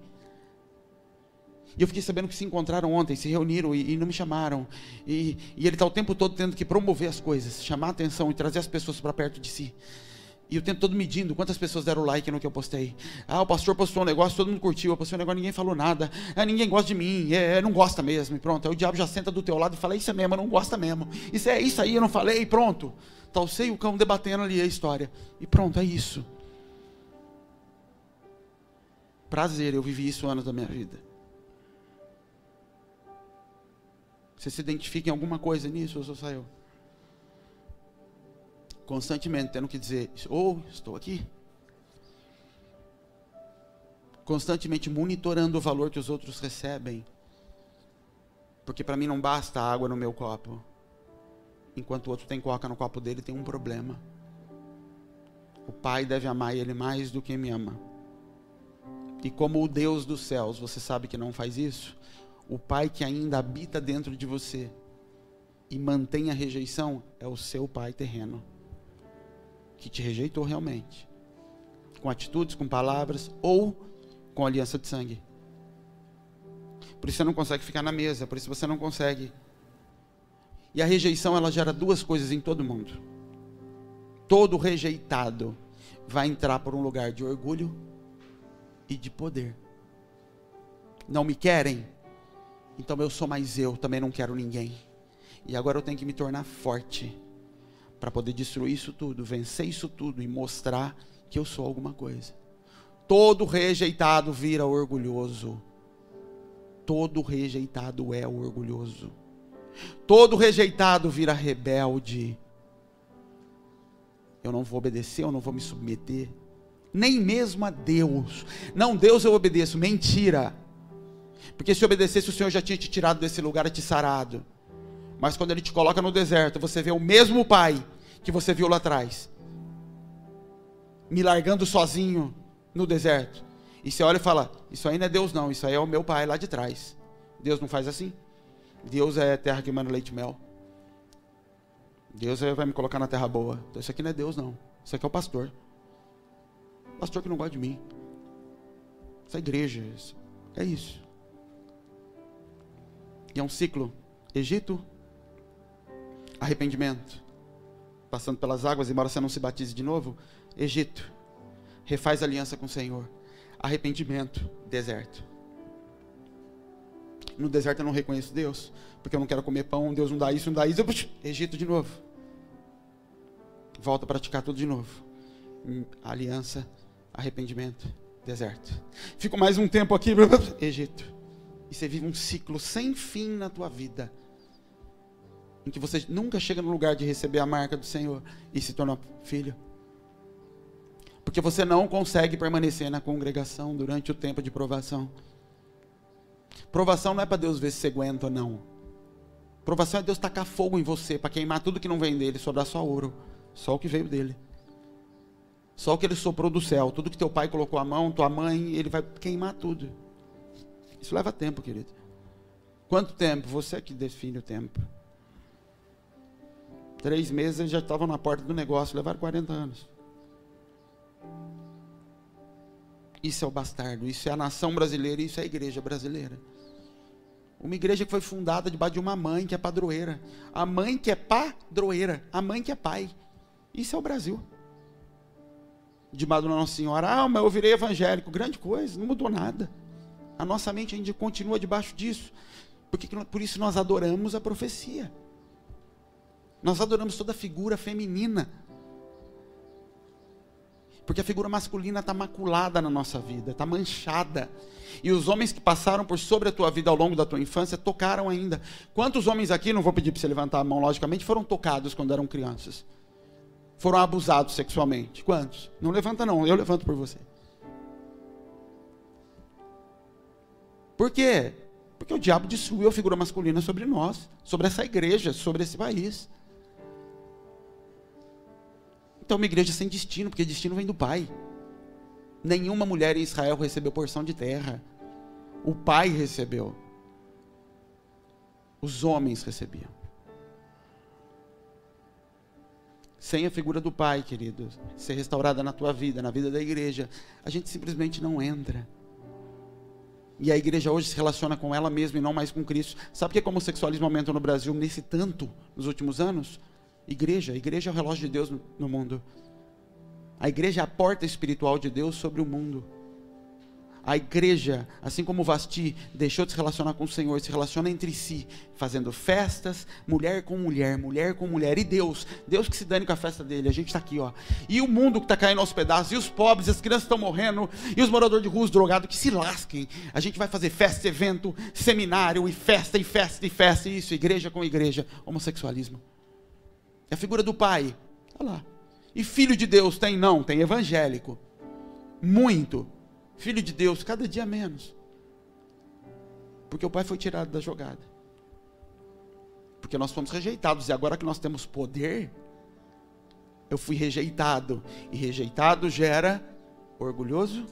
E eu fiquei sabendo que se encontraram ontem, se reuniram e não me chamaram. E ele está o tempo todo tendo que promover as coisas, chamar a atenção e trazer as pessoas para perto de si. E o tempo todo medindo quantas pessoas deram like no que eu postei. Ah, o pastor postou um negócio, todo mundo curtiu. Eu postei um negócio, ninguém falou nada. Ah, ninguém gosta de mim, não gosta mesmo. E pronto, aí o diabo já senta do teu lado e fala, isso é mesmo, não gosta mesmo. Isso aí, eu não falei, e pronto. Tá o sei e o cão debatendo ali a história. E pronto, é isso. Prazer, eu vivi isso anos da minha vida. Você se identifica em alguma coisa nisso, ou só saiu? Constantemente tendo que dizer, estou aqui. Constantemente monitorando o valor que os outros recebem. Porque para mim não basta a água no meu copo. Enquanto o outro tem coca no copo dele, tem um problema. O pai deve amar ele mais do que me ama. E como o Deus dos céus, você sabe que não faz isso? O pai que ainda habita dentro de você e mantém a rejeição é o seu pai terreno, que te rejeitou realmente, com atitudes, com palavras ou com aliança de sangue. Por isso você não consegue ficar na mesa, por isso você não consegue. E a rejeição, ela gera duas coisas em todo mundo. Todo rejeitado vai entrar por um lugar de orgulho e de poder. Não me querem? Então eu sou mais eu, também não quero ninguém. E agora eu tenho que me tornar forte para poder destruir isso tudo, vencer isso tudo e mostrar que eu sou alguma coisa. Todo rejeitado vira orgulhoso. Todo rejeitado é orgulhoso. Todo rejeitado vira rebelde. Eu não vou obedecer, eu não vou me submeter. Nem mesmo a Deus. Não, Deus eu obedeço. Mentira. Porque se obedecesse, o Senhor já tinha te tirado desse lugar e te sarado. Mas quando Ele te coloca no deserto, você vê o mesmo Pai que você viu lá atrás, me largando sozinho no deserto. E você olha e fala, isso aí não é Deus não, isso aí é o meu Pai lá de trás. Deus não faz assim. Deus é terra que manda leite e mel. Deus vai me colocar na terra boa. Então isso aqui não é Deus não, isso aqui é o pastor. Pastor que não gosta de mim. Essa igreja, é isso. E é um ciclo. Egito, arrependimento, passando pelas águas, embora você não se batize de novo. Egito, refaz aliança com o Senhor. Arrependimento, deserto. No deserto eu não reconheço Deus, porque eu não quero comer pão, Deus não dá isso, não dá isso. Egito de novo. Volta a praticar tudo de novo. Aliança, arrependimento, deserto. Fico mais um tempo aqui, Egito. E você vive um ciclo sem fim na tua vida, em que você nunca chega no lugar de receber a marca do Senhor e se torna filho. Porque você não consegue permanecer na congregação durante o tempo de provação. Provação não é para Deus ver se você aguenta ou não. Provação é Deus tacar fogo em você, para queimar tudo que não vem dele, sobrar só ouro, só o que veio dele. Só o que ele soprou do céu, tudo que teu pai colocou a mão, tua mãe, ele vai queimar tudo. Isso leva tempo, querido. Quanto tempo? Você é que define o tempo. 3 meses eles já estavam na porta do negócio, levaram 40 anos. Isso é o bastardo, isso é a nação brasileira, isso é a igreja brasileira. Uma igreja que foi fundada debaixo de uma mãe que é padroeira. A mãe que é padroeira, a mãe que é pai. Isso é o Brasil. Debaixo da Nossa Senhora, mas eu virei evangélico, grande coisa, não mudou nada. A nossa mente ainda continua debaixo disso. Por isso nós adoramos a profecia. Nós adoramos toda a figura feminina. Porque a figura masculina está maculada na nossa vida, está manchada. E os homens que passaram por sobre a tua vida ao longo da tua infância tocaram ainda. Quantos homens aqui, não vou pedir para você levantar a mão logicamente, foram tocados quando eram crianças? Foram abusados sexualmente? Quantos? Não levanta não, eu levanto por você. Por quê? Porque o diabo destruiu a figura masculina sobre nós, sobre essa igreja, sobre esse país. Então, uma igreja sem destino, porque destino vem do Pai. Nenhuma mulher em Israel recebeu porção de terra. O Pai recebeu. Os homens recebiam. Sem a figura do Pai, queridos, ser restaurada na tua vida, na vida da igreja, a gente simplesmente não entra. E a igreja hoje se relaciona com ela mesma e não mais com Cristo. Sabe por que como o homossexualismo aumenta no Brasil nesse tanto nos últimos anos? A igreja é o relógio de Deus no mundo. A igreja é a porta espiritual de Deus sobre o mundo. A igreja, assim como o Vasti deixou de se relacionar com o Senhor, se relaciona entre si, fazendo festas, mulher com mulher, mulher com mulher. E Deus que se dane com a festa dele, a gente está aqui, ó. E o mundo que está caindo aos pedaços, e os pobres, as crianças estão morrendo, e os moradores de rua, os drogados, que se lasquem. A gente vai fazer festa, evento, seminário, e festa, e festa, e festa, e isso, igreja com igreja. Homossexualismo. É a figura do Pai, olha lá. E filho de Deus tem? Não, tem evangélico. Muito. Filho de Deus, cada dia menos. Porque o Pai foi tirado da jogada. Porque nós fomos rejeitados. E agora que nós temos poder, eu fui rejeitado. E rejeitado gera orgulhoso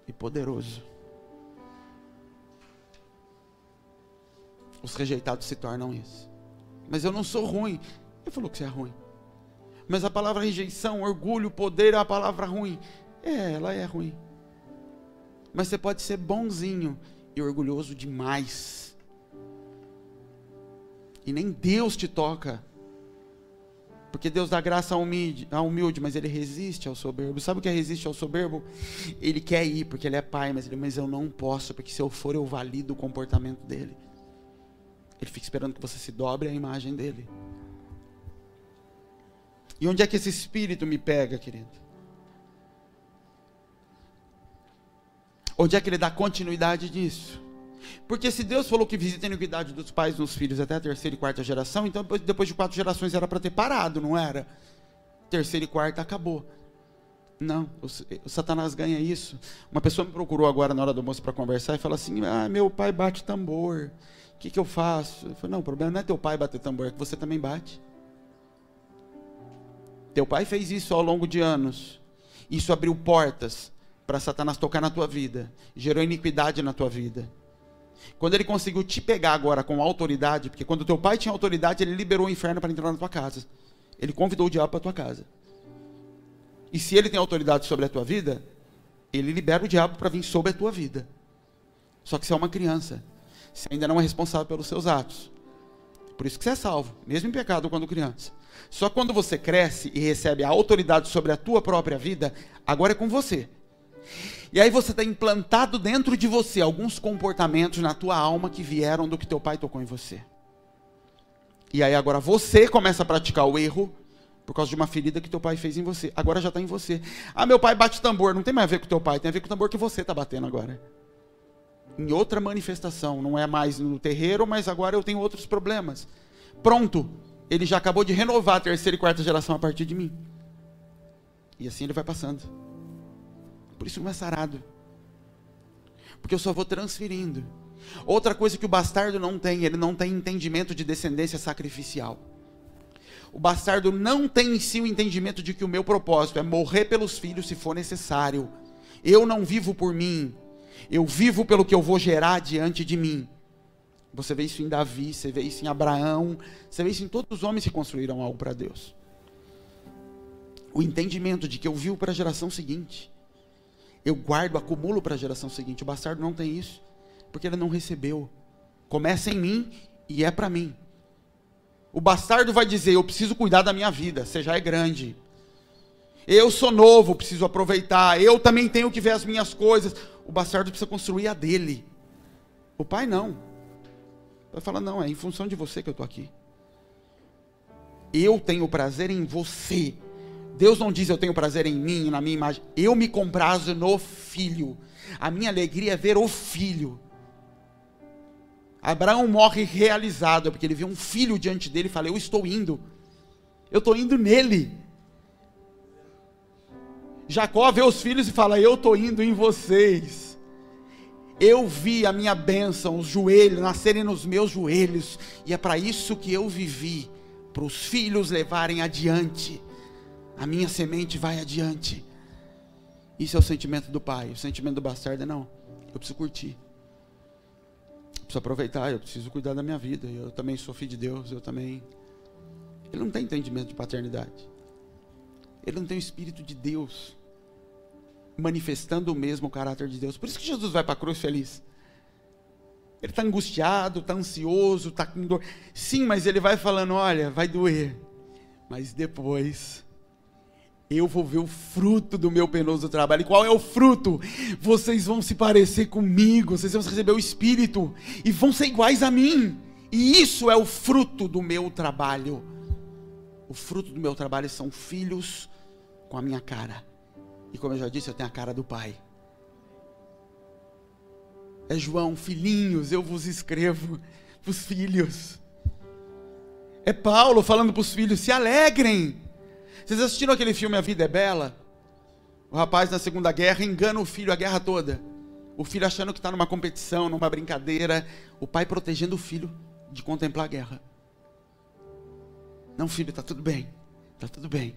e poderoso. Os rejeitados se tornam isso. Mas eu não sou ruim. Ele falou que você é ruim. Mas a palavra rejeição, orgulho, poder é a palavra ruim. Ela é ruim. Mas você pode ser bonzinho e orgulhoso demais. E nem Deus te toca. Porque Deus dá graça ao humilde, mas Ele resiste ao soberbo. Sabe o que é resiste ao soberbo? Ele quer ir, porque Ele é pai, mas eu não posso, porque se eu for eu valido o comportamento dele. Ele fica esperando que você se dobre à imagem dele. E onde é que esse espírito me pega, querido? Onde é que ele dá continuidade disso? Porque se Deus falou que visita a iniquidade dos pais nos filhos até a terceira e quarta geração, então depois de 4 gerações era para ter parado, não era? Terceira e quarta acabou. Não, o Satanás ganha isso. Uma pessoa me procurou agora na hora do almoço para conversar e falou assim, meu pai bate tambor, o que eu faço? Eu falei, não, o problema não é teu pai bater tambor, é que você também bate. Teu pai fez isso ao longo de anos. Isso abriu portas para Satanás tocar na tua vida, gerou iniquidade na tua vida. Quando ele conseguiu te pegar agora com autoridade, porque quando teu pai tinha autoridade, ele liberou o inferno para entrar na tua casa. Ele convidou o diabo para tua casa. E se ele tem autoridade sobre a tua vida, ele libera o diabo para vir sobre a tua vida. Só que você é uma criança, você ainda não é responsável pelos seus atos. Por isso que você é salvo, mesmo em pecado quando criança. Só quando você cresce e recebe a autoridade sobre a tua própria vida, agora é com você. E aí você está implantado dentro de você alguns comportamentos na tua alma que vieram do que teu pai tocou em você. E aí agora você começa a praticar o erro por causa de uma ferida que teu pai fez em você. Agora já está em você. Meu pai bate tambor. Não tem mais a ver com teu pai, tem a ver com o tambor que você está batendo agora. Em outra manifestação, não é mais no terreiro, mas agora eu tenho outros problemas. Pronto, ele já acabou de renovar a terceira e quarta geração a partir de mim. E assim ele vai passando. Por isso não é sarado. Porque eu só vou transferindo. Outra coisa que o bastardo não tem, ele não tem entendimento de descendência sacrificial. O bastardo não tem em si o entendimento de que o meu propósito é morrer pelos filhos se for necessário. Eu não vivo por mim. Eu vivo pelo que eu vou gerar diante de mim. Você vê isso em Davi, você vê isso em Abraão, você vê isso em todos os homens que construíram algo para Deus. O entendimento de que eu vivo para a geração seguinte. Eu guardo, acumulo para a geração seguinte. O bastardo não tem isso, porque ele não recebeu. Começa em mim e é para mim. O bastardo vai dizer, eu preciso cuidar da minha vida, você já é grande. Eu sou novo, preciso aproveitar, eu também tenho que ver as minhas coisas. O bastardo precisa construir a dele. O pai não. Vai falar, não, é em função de você que eu estou aqui. Eu tenho prazer em você. Deus não diz eu tenho prazer em mim, na minha imagem. Eu me comprazo no filho. A minha alegria é ver o filho. Abraão morre realizado, porque ele viu um filho diante dele e fala, eu estou indo. Eu estou indo nele. Jacó vê os filhos e fala, eu estou indo em vocês. Eu vi a minha bênção, os joelhos, nascerem nos meus joelhos. E é para isso que eu vivi. Para os filhos levarem adiante. A minha semente vai adiante. Isso é o sentimento do pai. O sentimento do bastardo é não. Eu preciso curtir. Eu preciso aproveitar. Eu preciso cuidar da minha vida. Eu também sou filho de Deus. Eu também... Ele não tem entendimento de paternidade. Ele não tem o Espírito de Deus manifestando o mesmo caráter de Deus. Por isso que Jesus vai para a cruz feliz. Ele está angustiado, está ansioso, está com dor. Sim, mas ele vai falando, olha, vai doer. Mas depois, eu vou ver o fruto do meu penoso trabalho. E qual é o fruto? Vocês vão se parecer comigo, vocês vão receber o Espírito e vão ser iguais a mim. E isso é o fruto do meu trabalho. O fruto do meu trabalho são filhos com a minha cara. E como eu já disse, eu tenho a cara do Pai. É João, filhinhos, eu vos escrevo para os filhos. É Paulo falando para os filhos, se alegrem. Vocês assistiram aquele filme A Vida é Bela? O rapaz na Segunda Guerra engana o filho a guerra toda. O filho achando que está numa competição, numa brincadeira. O pai protegendo o filho de contemplar a guerra. Não, filho, está tudo bem. Está tudo bem.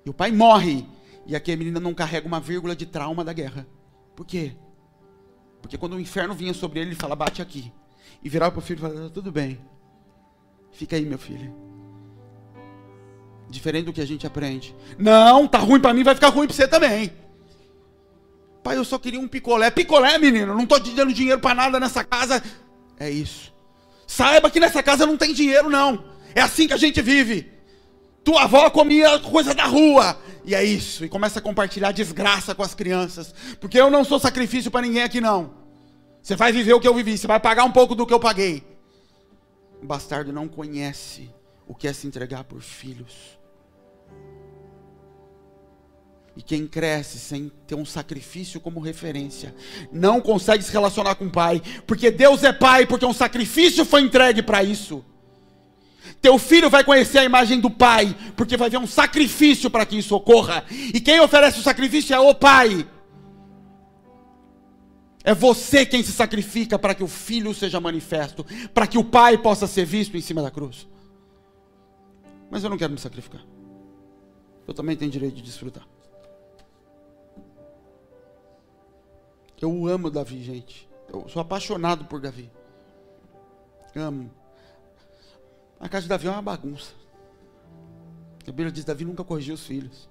E o pai morre. E aqui a menina não carrega uma vírgula de trauma da guerra. Por quê? Porque quando o inferno vinha sobre ele, ele fala, bate aqui. E virava para o filho e falava, tudo bem. Fica aí, meu filho. Diferente do que a gente aprende. Não, tá ruim para mim, vai ficar ruim para você também. Pai, eu só queria um picolé. Picolé, menino, não estou te dando dinheiro para nada nessa casa. É isso. Saiba que nessa casa não tem dinheiro, não. É assim que a gente vive. Tua avó comia coisa da rua. E é isso. E começa a compartilhar desgraça com as crianças. Porque eu não sou sacrifício para ninguém aqui não. Você vai viver o que eu vivi. Você vai pagar um pouco do que eu paguei. O bastardo não conhece o que é se entregar por filhos. E quem cresce sem ter um sacrifício como referência, não consegue se relacionar com o pai. Porque Deus é pai, porque um sacrifício foi entregue para isso. Teu filho vai conhecer a imagem do pai, porque vai ver um sacrifício para que isso ocorra. E quem oferece o sacrifício é o pai. É você quem se sacrifica para que o filho seja manifesto, para que o pai possa ser visto em cima da cruz. Mas eu não quero me sacrificar. Eu também tenho direito de desfrutar. Eu amo Davi, gente. Eu sou apaixonado por Davi. Amo. A casa de Davi é uma bagunça. A Bíblia diz que Davi nunca corrigiu os filhos.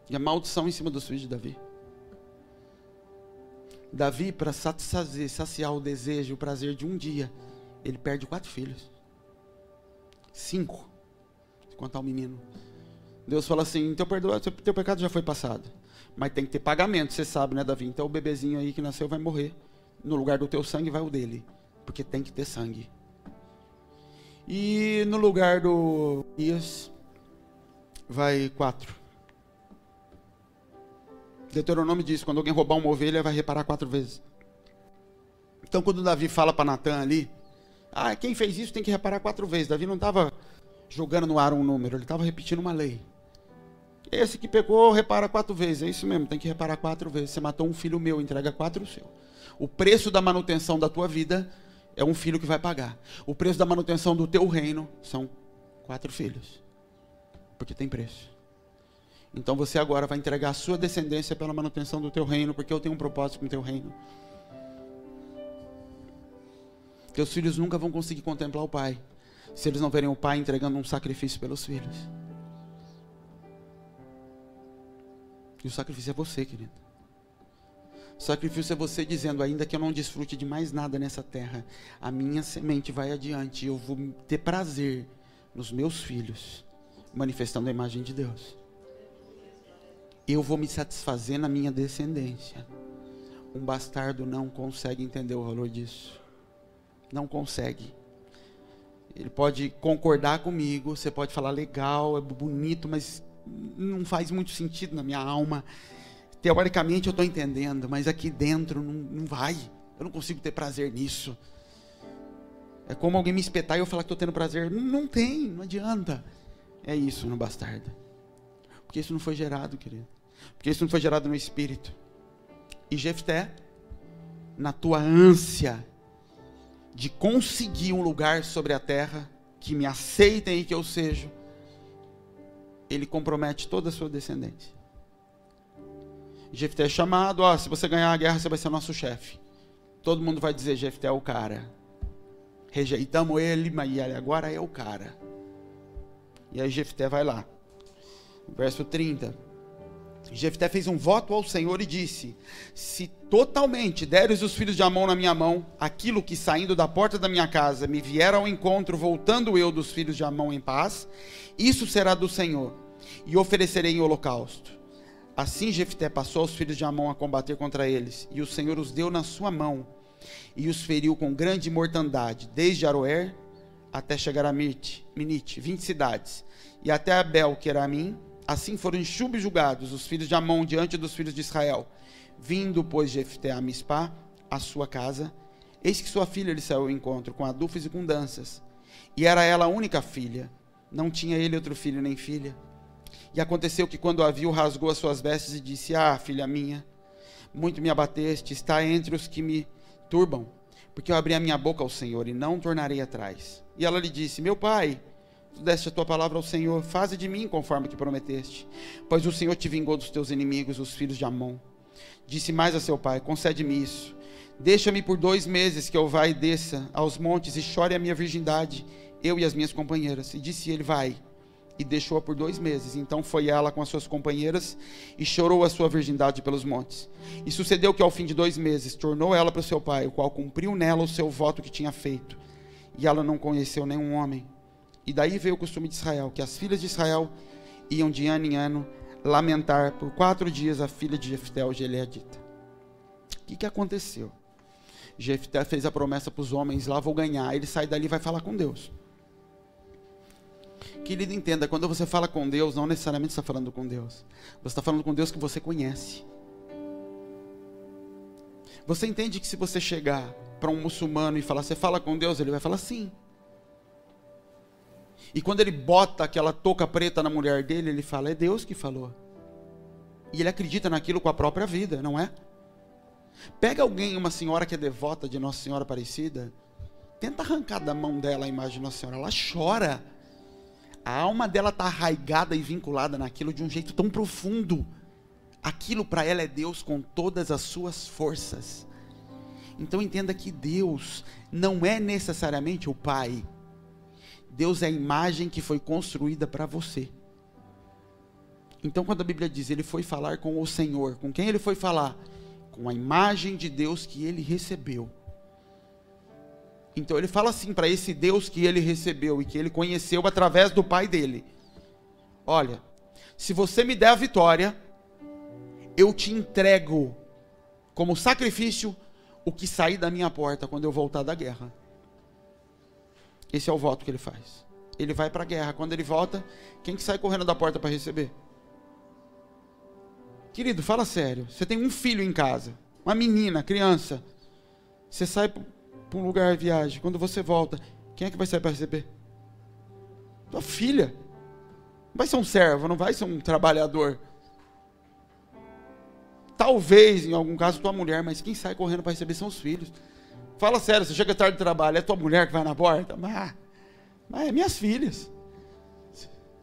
E a maldição em cima dos filhos de Davi. Davi, para saciar o desejo, o prazer de um dia, ele perde 4 filhos. 5. Se contar o menino. Deus fala assim, teu pecado já foi passado. Mas tem que ter pagamento, você sabe, né, Davi? Então o bebezinho aí que nasceu vai morrer. No lugar do teu sangue vai o dele. Porque tem que ter sangue. E no lugar do Ias, vai 4. Deuteronômio diz, quando alguém roubar uma ovelha, vai reparar 4 vezes. Então quando Davi fala para Natan ali, quem fez isso tem que reparar 4 vezes. Davi não estava jogando no ar um número, ele estava repetindo uma lei. Esse que pecou, repara 4 vezes. É isso mesmo, tem que reparar 4 vezes. Você matou um filho meu, entrega 4 o seu. O preço da manutenção da tua vida é um filho que vai pagar. O preço da manutenção do teu reino são 4 filhos. Porque tem preço. Então você agora vai entregar a sua descendência pela manutenção do teu reino, porque eu tenho um propósito com o teu reino. Teus filhos nunca vão conseguir contemplar o pai, se eles não verem o pai entregando um sacrifício pelos filhos. E o sacrifício é você, querido. O sacrifício é você dizendo, ainda que eu não desfrute de mais nada nessa terra, a minha semente vai adiante, eu vou ter prazer nos meus filhos, manifestando a imagem de Deus. Eu vou me satisfazer na minha descendência. Um bastardo não consegue entender o valor disso. Não consegue. Ele pode concordar comigo, você pode falar legal, é bonito, mas não faz muito sentido na minha alma. Teoricamente eu estou entendendo, mas aqui dentro não vai. Eu não consigo ter prazer nisso. É como alguém me espetar e eu falar que estou tendo prazer. Não tem, não adianta. É isso no bastardo. Porque isso não foi gerado, querido. Porque isso não foi gerado no espírito. E Jefté, na tua ânsia de conseguir um lugar sobre a terra, que me aceitem e que eu seja, ele compromete toda a sua descendência. Jefté é chamado, se você ganhar a guerra, você vai ser nosso chefe. Todo mundo vai dizer, Jefté é o cara. Rejeitamos ele, mas ele agora é o cara. E aí Jefté vai lá. Verso 30. Jefté fez um voto ao Senhor e disse: se totalmente deres os filhos de Amon na minha mão, aquilo que saindo da porta da minha casa me vier ao encontro, voltando eu dos filhos de Amon em paz, isso será do Senhor, e oferecerei em holocausto. Assim Jefté passou os filhos de Amon a combater contra eles, e o Senhor os deu na sua mão, e os feriu com grande mortandade, desde Aroer até chegar a Minite, 20 cidades, e até Abel, que era a mim. Assim foram subjugados os filhos de Amon diante dos filhos de Israel. Vindo, pois, Jefté a Mispá, a sua casa, eis que sua filha lhe saiu ao encontro, com adufes e com danças. E era ela a única filha, não tinha ele outro filho nem filha. E aconteceu que, quando a viu, rasgou as suas vestes e disse: filha minha, muito me abateste, está entre os que me turbam, porque eu abri a minha boca ao Senhor e não tornarei atrás. E ela lhe disse: meu pai, tu deste a tua palavra ao Senhor, faze de mim conforme que prometeste, pois o Senhor te vingou dos teus inimigos, os filhos de Amon. Disse mais a seu pai: concede-me isso, deixa-me por 2 meses que eu vá e desça aos montes e chore a minha virgindade, eu e as minhas companheiras. E disse ele: vai. E deixou-a por 2 meses. Então foi ela com as suas companheiras e chorou a sua virgindade pelos montes. E sucedeu que ao fim de 2 meses tornou ela para o seu pai, o qual cumpriu nela o seu voto que tinha feito. E ela não conheceu nenhum homem. E daí veio o costume de Israel, que as filhas de Israel iam de ano em ano lamentar por 4 dias a filha de Jefté, o gileadita. O que aconteceu? Jefté fez a promessa para os homens: lá vou ganhar. Ele sai dali e vai falar com Deus. Querido, entenda, quando você fala com Deus, não necessariamente está falando com Deus. Você está falando com Deus que você conhece. Você entende que se você chegar para um muçulmano e falar: você fala com Deus? Ele vai falar sim. E quando ele bota aquela touca preta na mulher dele, ele fala: é Deus que falou. E ele acredita naquilo com a própria vida, não é? Pega alguém, uma senhora que é devota de Nossa Senhora Aparecida, tenta arrancar da mão dela a imagem de Nossa Senhora, ela chora. A alma dela está arraigada e vinculada naquilo de um jeito tão profundo. Aquilo para ela é Deus com todas as suas forças. Então entenda que Deus não é necessariamente o Pai. Deus é a imagem que foi construída para você. Então quando a Bíblia diz: ele foi falar com o Senhor, com quem ele foi falar? Com a imagem de Deus que ele recebeu. Então ele fala assim para esse Deus que ele recebeu e que ele conheceu através do pai dele: olha, se você me der a vitória, eu te entrego como sacrifício o que sair da minha porta quando eu voltar da guerra. Esse é o voto que ele faz. Ele vai para a guerra. Quando ele volta, quem que sai correndo da porta para receber? Querido, fala sério. Você tem um filho em casa, uma menina, criança. Você sai para um lugar de viagem. Quando você volta, quem é que vai sair para receber? Tua filha. Não vai ser um servo, não vai ser um trabalhador. Talvez, em algum caso, tua mulher, mas quem sai correndo para receber são os filhos. Fala sério, você chega tarde do trabalho, é tua mulher que vai na porta? Mas é minhas filhas.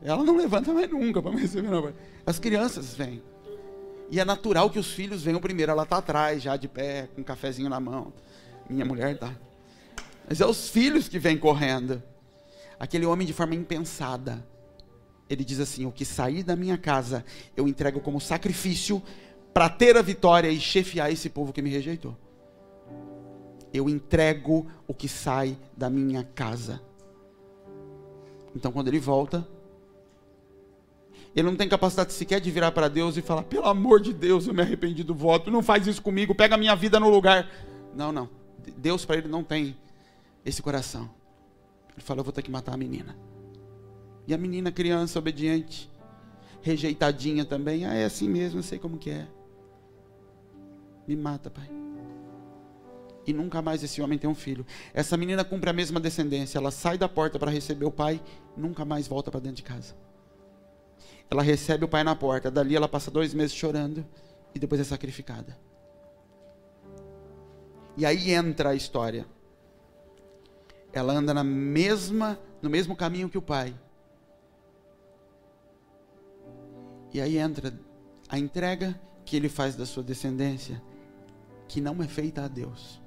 Ela não levanta mais nunca para me receber na porta. As crianças vêm. E é natural que os filhos venham primeiro. Ela está atrás, já de pé, com um cafezinho na mão. Minha mulher está. Mas é os filhos que vêm correndo. Aquele homem, de forma impensada, ele diz assim: o que sair da minha casa, eu entrego como sacrifício para ter a vitória e chefiar esse povo que me rejeitou. Eu entrego o que sai da minha casa. Então quando ele volta, ele não tem capacidade sequer de virar para Deus e falar: pelo amor de Deus, eu me arrependi do voto, não faz isso comigo, pega a minha vida no lugar. Não. Deus para ele não tem esse coração. Ele fala: eu vou ter que matar a menina. E a menina, criança, obediente, rejeitadinha também: é assim mesmo, eu sei como que é. Me mata, pai. E nunca mais esse homem tem um filho. Essa menina cumpre a mesma descendência. Ela sai da porta para receber o pai, nunca mais volta para dentro de casa. ela recebe o pai na porta. Dali ela passa 2 meses chorando e depois é sacrificada. E aí entra a história. Ela anda no mesmo caminho que o pai. E aí entra a entrega que ele faz da sua descendência, que não é feita a Deus.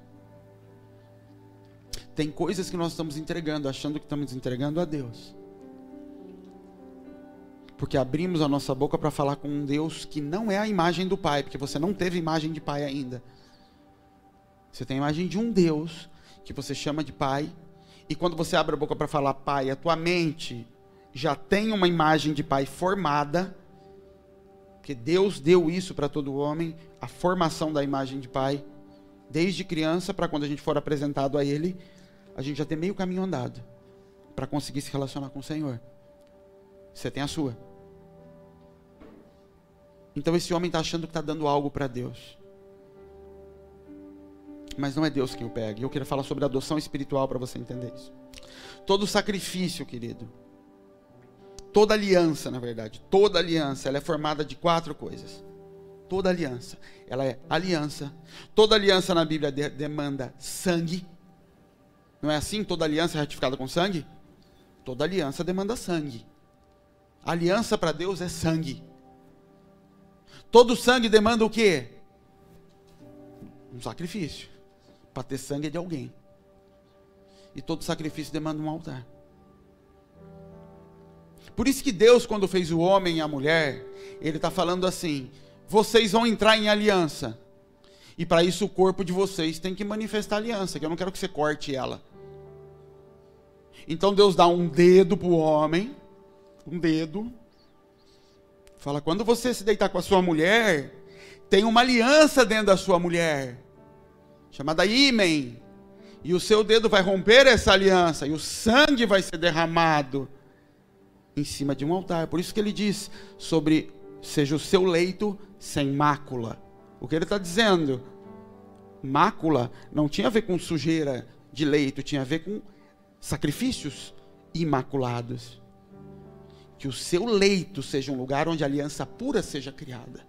Tem coisas que nós estamos entregando, achando que estamos entregando a Deus. Porque abrimos a nossa boca para falar com um Deus que não é a imagem do Pai, porque você não teve imagem de Pai ainda. Você tem a imagem de um Deus que você chama de Pai, e quando você abre a boca para falar Pai, a tua mente já tem uma imagem de Pai formada, porque Deus deu isso para todo homem, a formação da imagem de Pai, desde criança, para quando a gente for apresentado a Ele, a gente já tem meio caminho andado, para conseguir se relacionar com o Senhor. Você tem a sua. Então esse homem está achando que está dando algo para Deus. Mas não é Deus quem o pega. E eu queria falar sobre adoção espiritual para você entender isso. Todo sacrifício, querido, toda aliança, na verdade, toda aliança, ela é formada de 4 coisas. Toda aliança, ela é aliança. Toda aliança na Bíblia demanda sangue. Não é assim? Toda aliança é ratificada com sangue? Toda aliança demanda sangue. Aliança para Deus é sangue. Todo sangue demanda o quê? Um sacrifício. Para ter sangue é de alguém. E todo sacrifício demanda um altar. Por isso que Deus, quando fez o homem e a mulher, Ele está falando assim: vocês vão entrar em aliança. E para isso o corpo de vocês tem que manifestar aliança, que eu não quero que você corte ela. Então Deus dá um dedo para o homem, um dedo. Fala, quando você se deitar com a sua mulher, tem uma aliança dentro da sua mulher, chamada ímen. E o seu dedo vai romper essa aliança, e o sangue vai ser derramado em cima de um altar. Por isso que ele diz sobre, seja o seu leito sem mácula. O que ele está dizendo? Mácula não tinha a ver com sujeira de leito, tinha a ver com sacrifícios imaculados. Que o seu leito seja um lugar onde a aliança pura seja criada.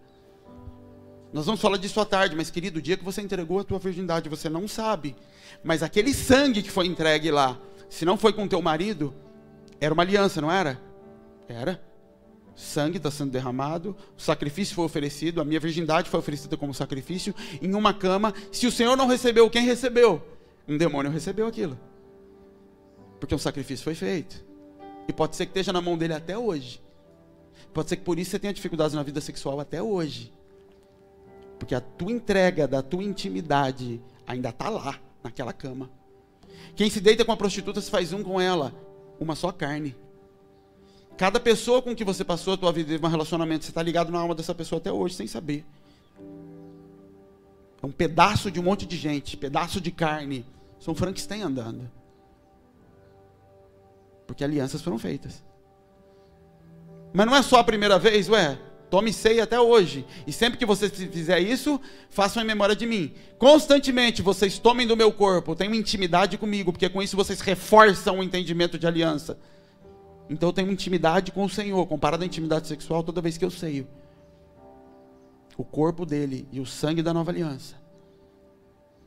Nós vamos falar disso à tarde, mas querido, o dia que você entregou a tua virgindade, você não sabe. Mas aquele sangue que foi entregue lá, se não foi com teu marido, era uma aliança, não era? Era. Sangue está sendo derramado, o sacrifício foi oferecido, a minha virgindade foi oferecida como sacrifício, em uma cama. Se o Senhor não recebeu, quem recebeu? Um demônio recebeu aquilo. Porque um sacrifício foi feito. E pode ser que esteja na mão dele até hoje. Pode ser que por isso você tenha dificuldades na vida sexual até hoje. Porque a tua entrega da tua intimidade ainda está lá, naquela cama. Quem se deita com a prostituta se faz um com ela, uma só carne. Cada pessoa com que você passou a tua vida em um relacionamento, você está ligado na alma dessa pessoa até hoje, sem saber. É um pedaço de um monte de gente, pedaço de carne. São Frankenstein andando. Porque alianças foram feitas. Mas não é só a primeira vez, tome ceia até hoje. E sempre que você fizer isso, façam em memória de mim. Constantemente vocês tomem do meu corpo, tenham intimidade comigo, porque com isso vocês reforçam o entendimento de aliança. Então eu tenho intimidade com o Senhor, comparado à intimidade sexual, toda vez que eu ceio. O corpo dele e o sangue da nova aliança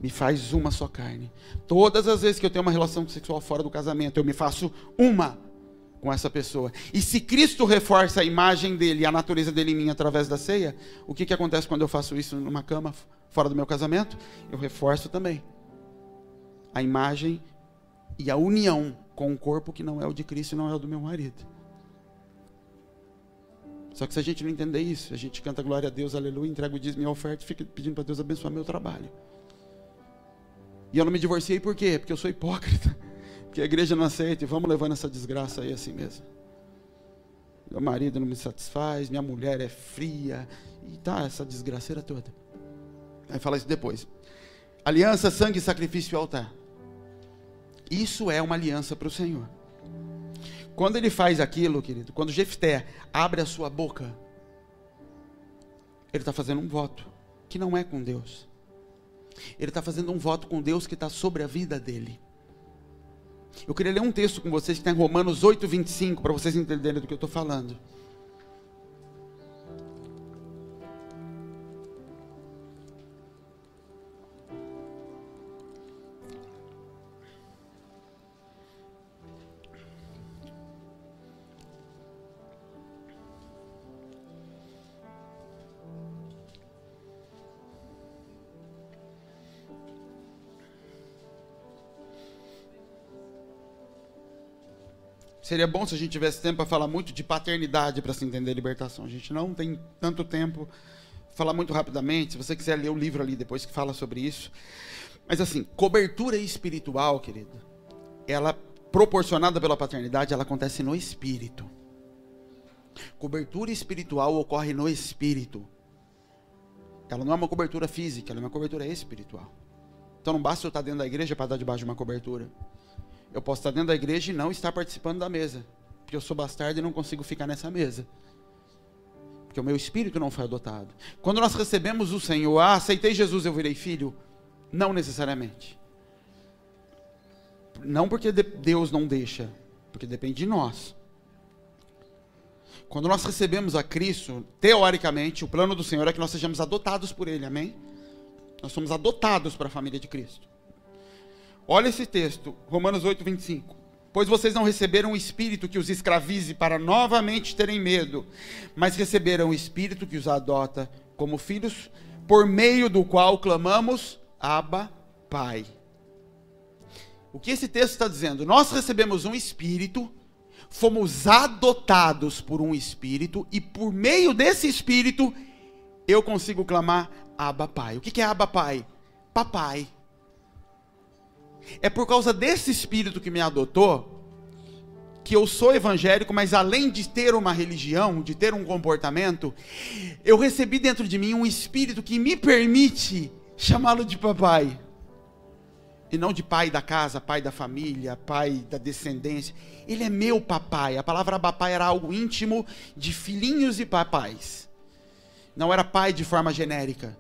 me faz uma só carne. Todas as vezes que eu tenho uma relação sexual fora do casamento, eu me faço uma com essa pessoa. E se Cristo reforça a imagem dele e a natureza dele em mim através da ceia, o que acontece quando eu faço isso numa cama fora do meu casamento? Eu reforço também a imagem e a união com um corpo que não é o de Cristo e não é o do meu marido. Só que se a gente não entender isso, a gente canta glória a Deus, aleluia, entrega o dízimo e a oferta e fica pedindo para Deus abençoar meu trabalho. E eu não me divorciei por quê? Porque eu sou hipócrita. Porque a igreja não aceita e vamos levando essa desgraça aí assim mesmo. Meu marido não me satisfaz, minha mulher é fria. E tá, essa desgraceira toda. Aí fala isso depois. Aliança, sangue, sacrifício e altar. Isso é uma aliança para o Senhor. Quando ele faz aquilo, querido, quando Jefté abre a sua boca, ele está fazendo um voto que não é com Deus. Ele está fazendo um voto com Deus que está sobre a vida dele. Eu queria ler um texto com vocês que está em Romanos 8:25, para vocês entenderem do que eu estou falando. Seria bom se a gente tivesse tempo para falar muito de paternidade para se entender libertação. A gente não tem tanto tempo. Vou falar muito rapidamente. Se você quiser ler o livro ali depois que fala sobre isso. Mas assim, cobertura espiritual, querido, ela proporcionada pela paternidade, ela acontece no espírito. Cobertura espiritual ocorre no espírito. Ela não é uma cobertura física, ela é uma cobertura espiritual. Então não basta eu estar dentro da igreja para estar debaixo de uma cobertura. Eu posso estar dentro da igreja e não estar participando da mesa, porque eu sou bastardo e não consigo ficar nessa mesa, porque o meu espírito não foi adotado. Quando nós recebemos o Senhor, aceitei Jesus, eu virei filho? Não necessariamente. Não porque Deus não deixa, porque depende de nós. Quando nós recebemos a Cristo, teoricamente, o plano do Senhor é que nós sejamos adotados por Ele, amém? Nós somos adotados para a família de Cristo. Olha esse texto, Romanos 8, 25. Pois vocês não receberam o Espírito que os escravize para novamente terem medo, mas receberam o Espírito que os adota como filhos, por meio do qual clamamos, Abba, Pai. O que esse texto está dizendo? Nós recebemos um Espírito, fomos adotados por um Espírito, e por meio desse Espírito, eu consigo clamar Abba, Pai. O que é Abba, Pai? Papai. É por causa desse Espírito que me adotou, que eu sou evangélico, mas além de ter uma religião, de ter um comportamento, eu recebi dentro de mim um Espírito que me permite chamá-lo de papai. E não de pai da casa, pai da família, pai da descendência. Ele é meu papai. A palavra papai era algo íntimo de filhinhos e papais. Não era pai de forma genérica.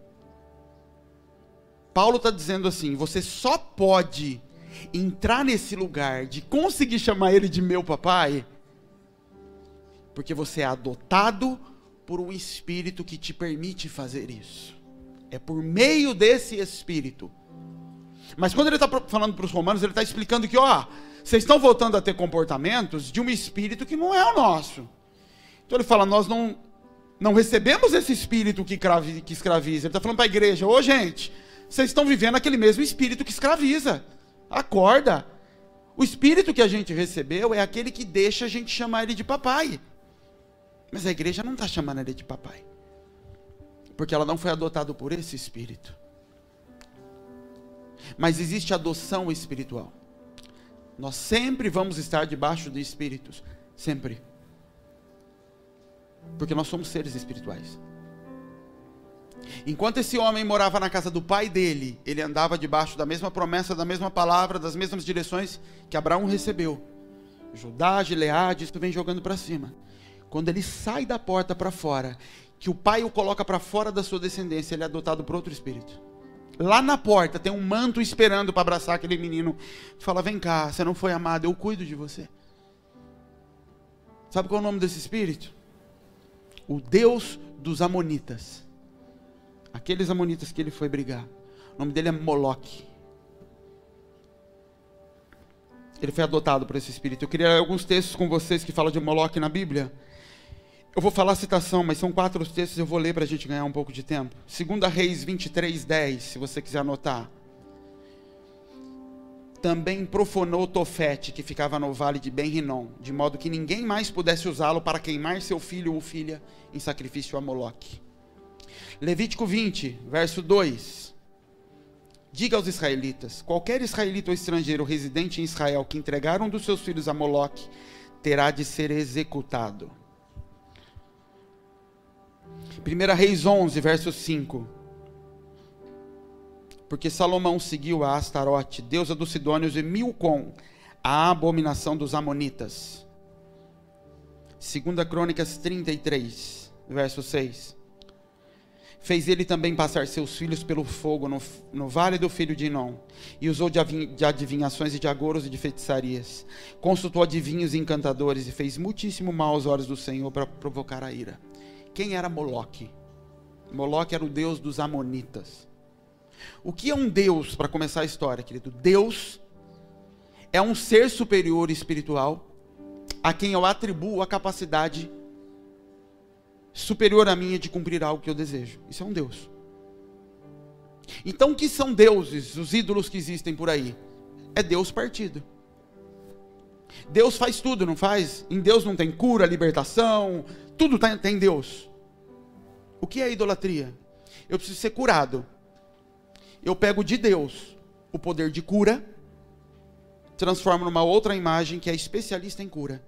Paulo está dizendo assim, você só pode entrar nesse lugar de conseguir chamar ele de meu papai, porque você é adotado por um Espírito que te permite fazer isso. É por meio desse Espírito. Mas quando ele está falando para os romanos, ele está explicando que, vocês estão voltando a ter comportamentos de um espírito que não é o nosso. Então ele fala, nós não recebemos esse espírito que escraviza. Ele está falando para a igreja, gente, vocês estão vivendo aquele mesmo espírito que escraviza. Acorda. O espírito que a gente recebeu é aquele que deixa a gente chamar ele de papai. Mas a igreja não está chamando ele de papai, porque ela não foi adotada por esse espírito. Mas existe adoção espiritual. Nós sempre vamos estar debaixo de espíritos. Sempre. Porque nós somos seres espirituais. Enquanto esse homem morava na casa do pai dele, ele andava debaixo da mesma promessa, da mesma palavra, das mesmas direções que Abraão recebeu. Judá, Gileade, isso vem jogando para cima. Quando ele sai da porta para fora, que o pai o coloca para fora da sua descendência, ele é adotado por outro espírito. Lá na porta tem um manto esperando para abraçar aquele menino. Fala, vem cá, você não foi amado, eu cuido de você. Sabe qual é o nome desse espírito? O Deus dos Amonitas. Aqueles Amonitas que ele foi brigar. O nome dele é Moloque. Ele foi adotado por esse espírito. Eu queria ler alguns textos com vocês que falam de Moloque na Bíblia. Eu vou falar a citação, mas são 4 textos, eu vou ler para a gente ganhar um pouco de tempo. 2 Reis 23, 10, se você quiser anotar. Também profanou Tofete, que ficava no vale de Ben-Rinom, de modo que ninguém mais pudesse usá-lo para queimar seu filho ou filha em sacrifício a Moloque. Levítico 20, verso 2. Diga aos israelitas, qualquer israelita ou estrangeiro residente em Israel que entregar um dos seus filhos a Moloque, terá de ser executado. 1 Reis 11, verso 5. Porque Salomão seguiu a Astarote, deusa dos Sidônios, e Milcom, a abominação dos Amonitas. 2 Crônicas 33, verso 6. Fez ele também passar seus filhos pelo fogo no vale do filho de Inom, e usou de adivinhações e de agouros e de feitiçarias. Consultou adivinhos e encantadores, e fez muitíssimo mal aos olhos do Senhor para provocar a ira. Quem era Moloque? Moloque era o deus dos Amonitas. O que é um Deus, para começar a história, querido? Deus é um ser superior espiritual, a quem eu atribuo a capacidade superior à minha de cumprir algo que eu desejo. Isso é um Deus. Então o que são deuses, os ídolos que existem por aí? É Deus partido. Deus faz tudo, não faz? Em Deus não tem cura, libertação, tudo tem em Deus. O que é idolatria? Eu preciso ser curado. Eu pego de Deus o poder de cura, transformo numa outra imagem que é especialista em cura.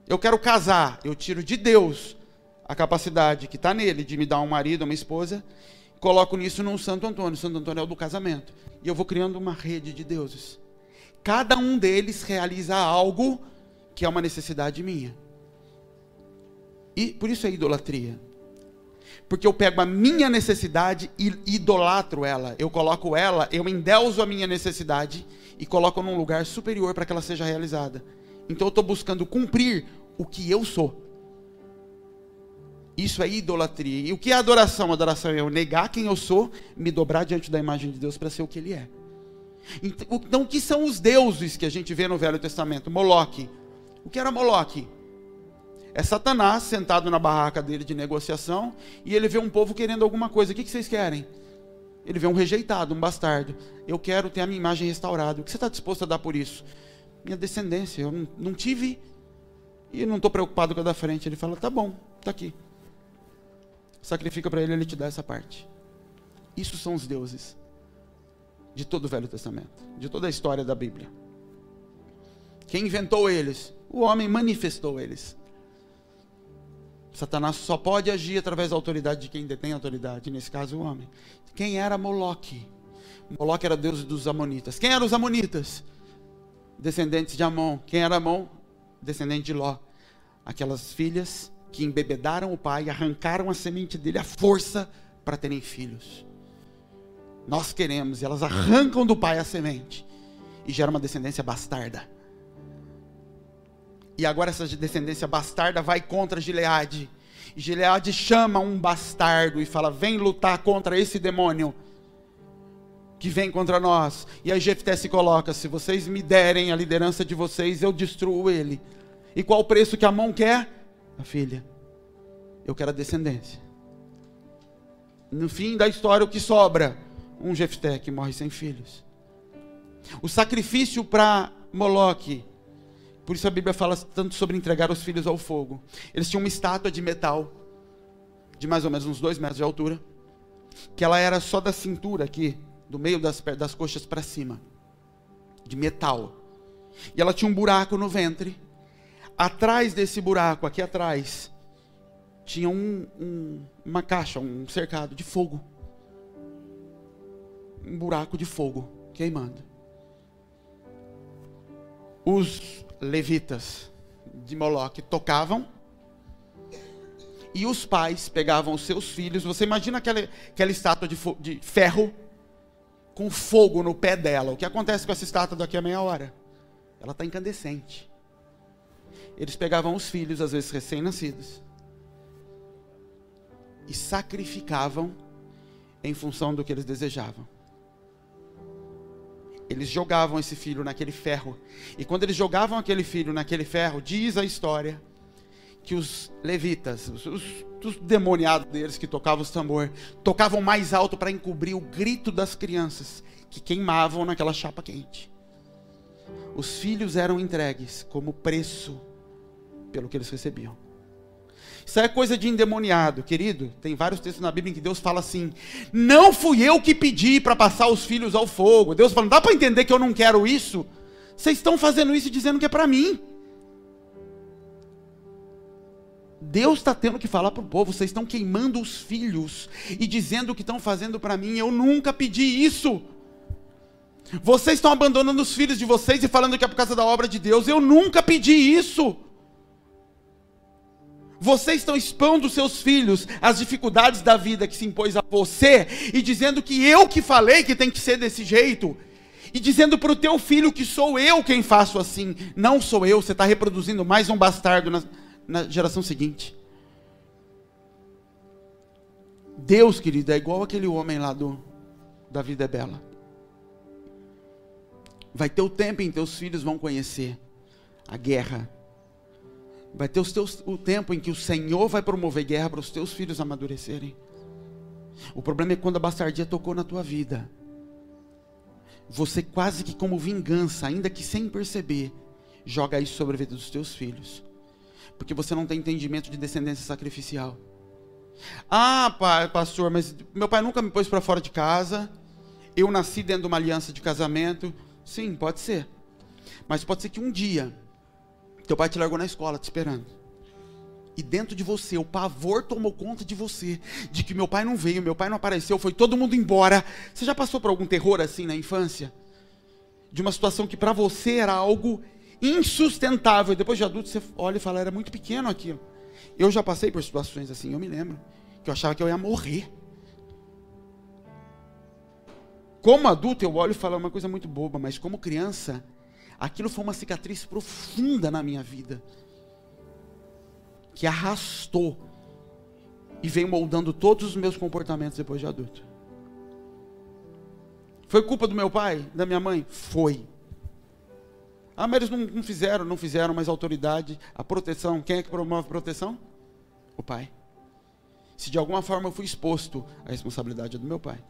Eu quero casar, eu tiro de Deus a capacidade que está nele de me dar um marido, uma esposa, coloco nisso num Santo Antônio. Santo Antônio é o do casamento. E eu vou criando uma rede de deuses. Cada um deles realiza algo que é uma necessidade minha. E por isso é idolatria. Porque eu pego a minha necessidade e idolatro ela. Eu coloco ela, eu endeuso a minha necessidade e coloco num lugar superior para que ela seja realizada. Então eu estou buscando cumprir o que eu sou. Isso é idolatria. E o que é adoração? Adoração é eu negar quem eu sou, me dobrar diante da imagem de Deus para ser o que Ele é. Então, o que são os deuses que a gente vê no Velho Testamento? Moloque. O que era Moloque? É Satanás sentado na barraca dele de negociação e ele vê um povo querendo alguma coisa. O que vocês querem? Ele vê um rejeitado, um bastardo. Eu quero ter a minha imagem restaurada. O que você está disposto a dar por isso? Minha descendência. Eu não tive e não estou preocupado com a da frente. Ele fala, tá bom, está aqui. Sacrifica para ele, ele te dá essa parte. Isso são os deuses de todo o Velho Testamento, de toda a história da Bíblia. Quem inventou eles? O homem manifestou eles. Satanás só pode agir através da autoridade de quem detém autoridade, nesse caso o homem. Quem era Moloque? Moloque era deus dos Amonitas. Quem eram os Amonitas? Descendentes de Amon. Quem era Amon? Descendente de Ló. Aquelas filhas que embebedaram o pai, arrancaram a semente dele à força para terem filhos. Nós queremos, e elas arrancam do pai a semente e gera uma descendência bastarda. E agora essa descendência bastarda vai contra Gileade. E Gileade chama um bastardo e fala, vem lutar contra esse demônio que vem contra nós. E aí Jefté se coloca, se vocês me derem a liderança de vocês, eu destruo ele. E qual o preço que Amon quer? A filha. Eu quero a descendência. No fim da história, o que sobra? Um Jefté que morre sem filhos. O sacrifício para Moloque. Por isso a Bíblia fala tanto sobre entregar os filhos ao fogo. Eles tinham uma estátua de metal, de mais ou menos uns 2 metros de altura, que ela era só da cintura aqui, do meio das coxas para cima, de metal. E ela tinha um buraco no ventre. Atrás desse buraco, aqui atrás, tinha uma caixa, um cercado de fogo. Um buraco de fogo queimando. Os levitas de Moloque tocavam e os pais pegavam os seus filhos. Você imagina aquela estátua de ferro com fogo no pé dela. O que acontece com essa estátua daqui a meia hora? Ela está incandescente. Eles pegavam os filhos, às vezes recém-nascidos, e sacrificavam em função do que eles desejavam. Eles jogavam esse filho naquele ferro. E quando eles jogavam aquele filho naquele ferro, diz a história que os levitas, os demoniados deles que tocavam os tambor, tocavam mais alto para encobrir o grito das crianças que queimavam naquela chapa quente. Os filhos eram entregues como preço pelo que eles recebiam. Isso é coisa de endemoniado, querido. Tem vários textos na Bíblia em que Deus fala assim, não fui eu que pedi para passar os filhos ao fogo. Deus fala, não dá para entender que eu não quero isso? Vocês estão fazendo isso e dizendo que é para mim. Deus está tendo que falar para o povo, vocês estão queimando os filhos e dizendo que estão fazendo para mim. Eu nunca pedi isso. Vocês estão abandonando os filhos de vocês e falando que é por causa da obra de Deus. Eu nunca pedi isso. Vocês estão expondo seus filhos às dificuldades da vida que se impôs a você e dizendo que eu que falei que tem que ser desse jeito. E dizendo para o teu filho que sou eu quem faço assim. Não sou eu, você está reproduzindo mais um bastardo na geração seguinte. Deus, querido, é igual aquele homem lá da Vida é Bela. Vai ter o tempo em que teus filhos vão conhecer a guerra. Vai ter o tempo em que o Senhor vai promover guerra para os teus filhos amadurecerem. O problema é quando a bastardia tocou na tua vida. Você quase que como vingança, ainda que sem perceber, Joga isso sobre a vida dos teus filhos. Porque você não tem entendimento de descendência sacrificial. Ah, pai, pastor, mas meu pai nunca me pôs para fora de casa. Eu nasci dentro de uma aliança de casamento. Sim, pode ser. Mas pode ser que um dia teu pai te largou na escola te esperando. E dentro de você, o pavor tomou conta de você. De que meu pai não veio, meu pai não apareceu, foi todo mundo embora. Você já passou por algum terror assim na infância? De uma situação que para você era algo insustentável. E depois de adulto você olha e fala, era muito pequeno aquilo. Eu já passei por situações assim, eu me lembro. Que eu achava que eu ia morrer. Como adulto eu olho e falo uma coisa muito boba. Mas como criança, aquilo foi uma cicatriz profunda na minha vida. Que arrastou. E veio moldando todos os meus comportamentos depois de adulto. Foi culpa do meu pai? Da minha mãe? Foi. Ah, mas eles não fizeram, mas a autoridade, a proteção, quem é que promove a proteção? O pai. Se de alguma forma eu fui exposto, a responsabilidade é do meu pai.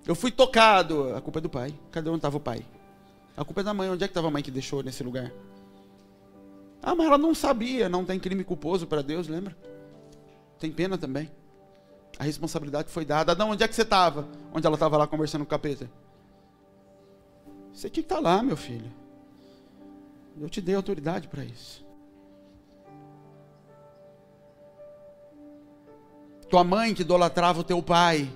Eu fui tocado, a culpa é do pai. Cadê onde estava o pai? A culpa é da mãe, onde é que estava a mãe que deixou nesse lugar? Ah, mas ela não sabia, não tem crime culposo para Deus, lembra? Tem pena também. A responsabilidade foi dada. Adão, onde é que você estava? Onde ela estava lá conversando com o capeta? Você tinha que estar lá, meu filho. Eu te dei autoridade para isso. Tua mãe que idolatrava o teu pai.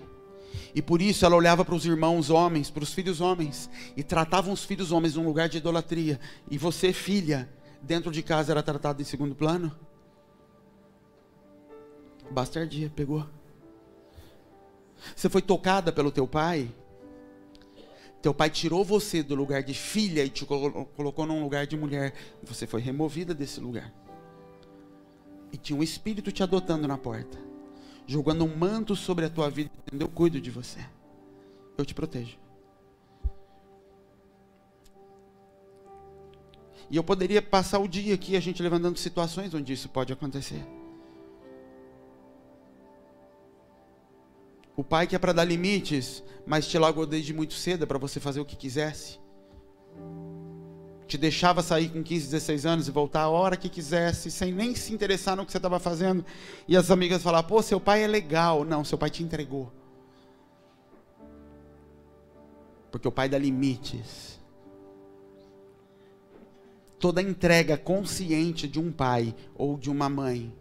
E por isso ela olhava para os irmãos homens, para os filhos homens. E tratava os filhos homens num lugar de idolatria. E você, filha, dentro de casa era tratada em segundo plano? Bastardia, pegou. Você foi tocada pelo teu pai. Teu pai tirou você do lugar de filha e te colocou num lugar de mulher. Você foi removida desse lugar. E tinha um espírito te adotando na porta. Jogando um manto sobre a tua vida. Eu cuido de você. Eu te protejo. E eu poderia passar o dia aqui a gente levantando situações onde isso pode acontecer. O pai que é para dar limites, mas te largou desde muito cedo para você fazer o que quisesse. Te deixava sair com 15, 16 anos e voltar a hora que quisesse, sem nem se interessar no que você estava fazendo. E as amigas falavam, pô, seu pai é legal. Não, seu pai te entregou. Porque o pai dá limites. Toda entrega consciente de um pai ou de uma mãe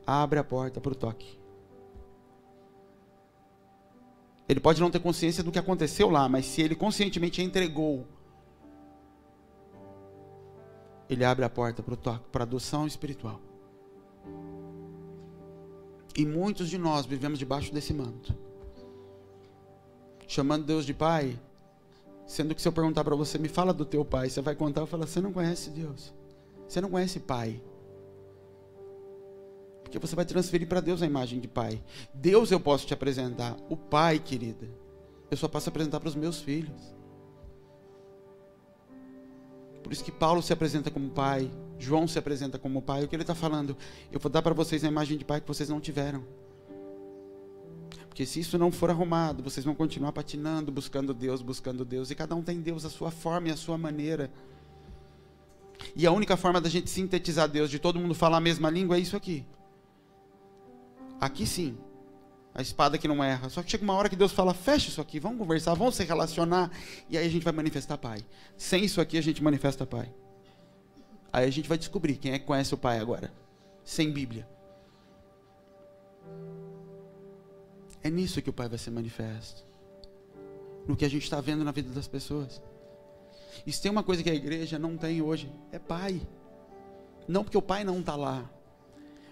abre a porta para o toque. Ele pode não ter consciência do que aconteceu lá, mas se ele conscientemente entregou, ele abre a porta para o toque, para a adoção espiritual. E muitos de nós vivemos debaixo desse manto, chamando Deus de pai, sendo que se eu perguntar para você, me fala do teu pai, você vai contar e falar, você não conhece Deus, você não conhece pai. Porque você vai transferir para Deus a imagem de pai. Deus eu posso te apresentar. O pai, querida, eu só posso apresentar para os meus filhos. Por isso que Paulo se apresenta como pai. João se apresenta como pai. O que ele está falando? Eu vou dar para vocês a imagem de pai que vocês não tiveram. Porque se isso não for arrumado, vocês vão continuar patinando, buscando Deus. E cada um tem Deus à sua forma e à sua maneira. E a única forma da gente sintetizar Deus, de todo mundo falar a mesma língua, é isso aqui. Aqui sim, a espada que não erra. Só que chega uma hora que Deus fala, fecha isso aqui, vamos conversar, vamos se relacionar. E aí a gente vai manifestar Pai. Sem isso aqui a gente manifesta Pai. Aí a gente vai descobrir quem é que conhece o Pai agora. Sem Bíblia. É nisso que o Pai vai ser manifesto. No que a gente está vendo na vida das pessoas. E se tem uma coisa que a igreja não tem hoje, é Pai. Não porque o Pai não está lá,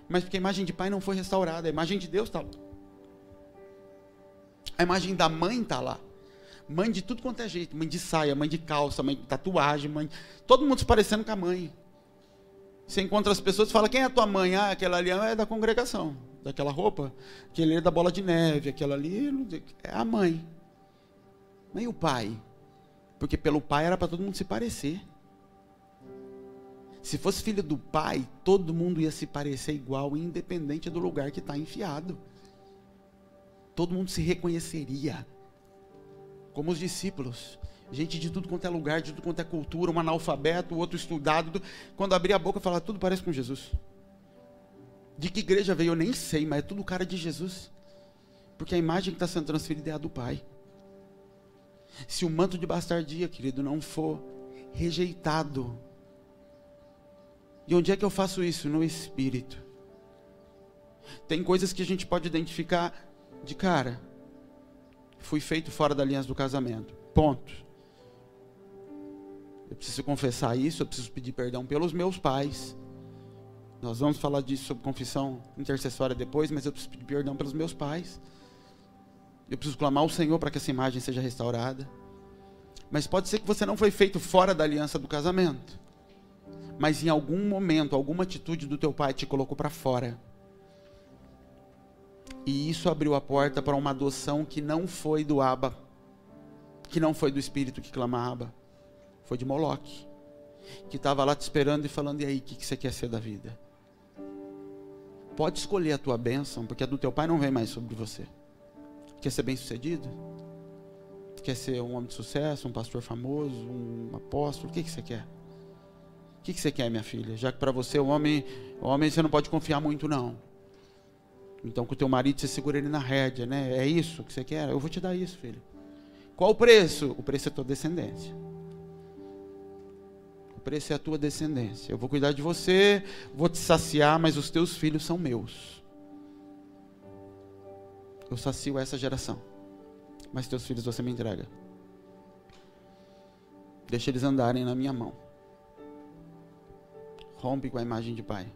mas porque a imagem de pai não foi restaurada. A imagem de Deus está lá. A imagem da mãe está lá. Mãe de tudo quanto é jeito. Mãe de saia, mãe de calça, mãe de tatuagem, mãe... Todo mundo se parecendo com a mãe. Você encontra as pessoas e fala, quem é a tua mãe? Ah, aquela ali é da congregação. Daquela roupa. Aquele é da bola de neve. Aquela ali é a mãe. Mas e o pai? Porque pelo pai era para todo mundo se parecer. Se fosse filho do pai, todo mundo ia se parecer igual, independente do lugar que está enfiado. Todo mundo se reconheceria. Como os discípulos. Gente de tudo quanto é lugar, de tudo quanto é cultura, um analfabeto, o outro estudado. Quando abrir a boca, falar, tudo parece com Jesus. De que igreja veio, eu nem sei, mas é tudo cara de Jesus. Porque a imagem que está sendo transferida é a do Pai. Se o manto de bastardia, querido, não for rejeitado. E onde é que eu faço isso? No Espírito. Tem coisas que a gente pode identificar de cara. Fui feito fora da aliança do casamento. Ponto. Eu preciso confessar isso, eu preciso pedir perdão pelos meus pais. Nós vamos falar disso sobre confissão intercessória depois, mas eu preciso pedir perdão pelos meus pais. Eu preciso clamar ao Senhor para que essa imagem seja restaurada. Mas pode ser que você não foi feito fora da aliança do casamento. Mas em algum momento, alguma atitude do teu pai te colocou para fora. E isso abriu a porta para uma adoção que não foi do Abba, que não foi do espírito que clama Abba, foi de Moloque, que estava lá te esperando e falando, e aí, o que você quer ser da vida? Pode escolher a tua bênção, porque a do teu pai não vem mais sobre você. Quer ser bem sucedido? Quer ser um homem de sucesso, um pastor famoso, um apóstolo? O que você quer? O que você quer, minha filha? Já que para você, o homem você não pode confiar muito, não. Então, com o teu marido, você segura ele na rédea, né? É isso que você quer? Eu vou te dar isso, filho. Qual o preço? O preço é a tua descendência. O preço é a tua descendência. Eu vou cuidar de você, vou te saciar, mas os teus filhos são meus. Eu sacio essa geração. Mas teus filhos você me entrega. Deixa eles andarem na minha mão. Rompe com a imagem de pai.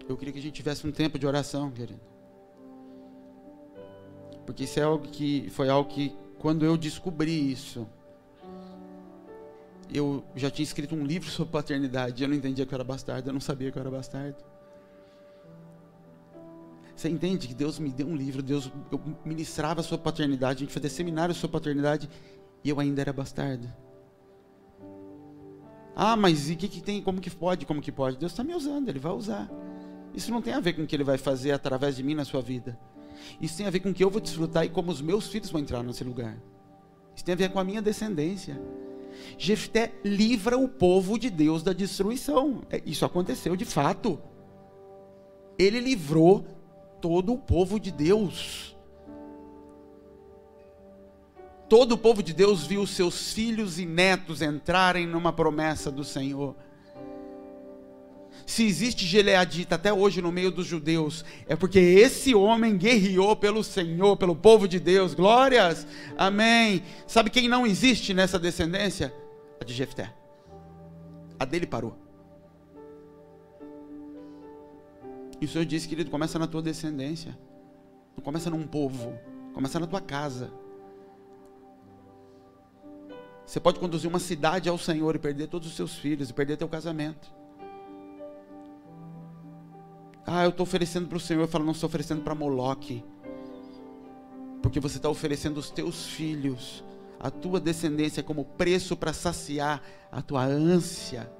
Eu queria que a gente tivesse um tempo de oração, querido. Porque isso é algo que foi algo que, quando eu descobri isso, eu já tinha escrito um livro sobre paternidade. Eu não entendia que eu era bastardo, eu não sabia que eu era bastardo. Você entende que Deus me deu um livro, eu ministrava sobre paternidade, a gente fazia seminário sobre paternidade, e eu ainda era bastardo. Ah, mas e o que tem? Como que pode? Como que pode? Deus está me usando, Ele vai usar. Isso não tem a ver com o que Ele vai fazer através de mim na sua vida. Isso tem a ver com o que eu vou desfrutar e como os meus filhos vão entrar nesse lugar. Isso tem a ver com a minha descendência. Jefté livra o povo de Deus da destruição. Isso aconteceu de fato. Ele livrou todo o povo de Deus. Todo o povo de Deus viu seus filhos e netos entrarem numa promessa do Senhor. Se existe gileadita até hoje no meio dos judeus, é porque esse homem guerreou pelo Senhor, pelo povo de Deus. Glórias, amém. Sabe quem não existe nessa descendência? A de Jefté. A dele parou. E o Senhor disse, querido, começa na tua descendência. Não começa num povo, começa na tua casa. Você pode conduzir uma cidade ao Senhor e perder todos os seus filhos, e perder teu casamento. Ah, eu estou oferecendo para o Senhor. Eu falo, não estou oferecendo para Moloque. Porque você está oferecendo os teus filhos, a tua descendência, como preço para saciar a tua ânsia,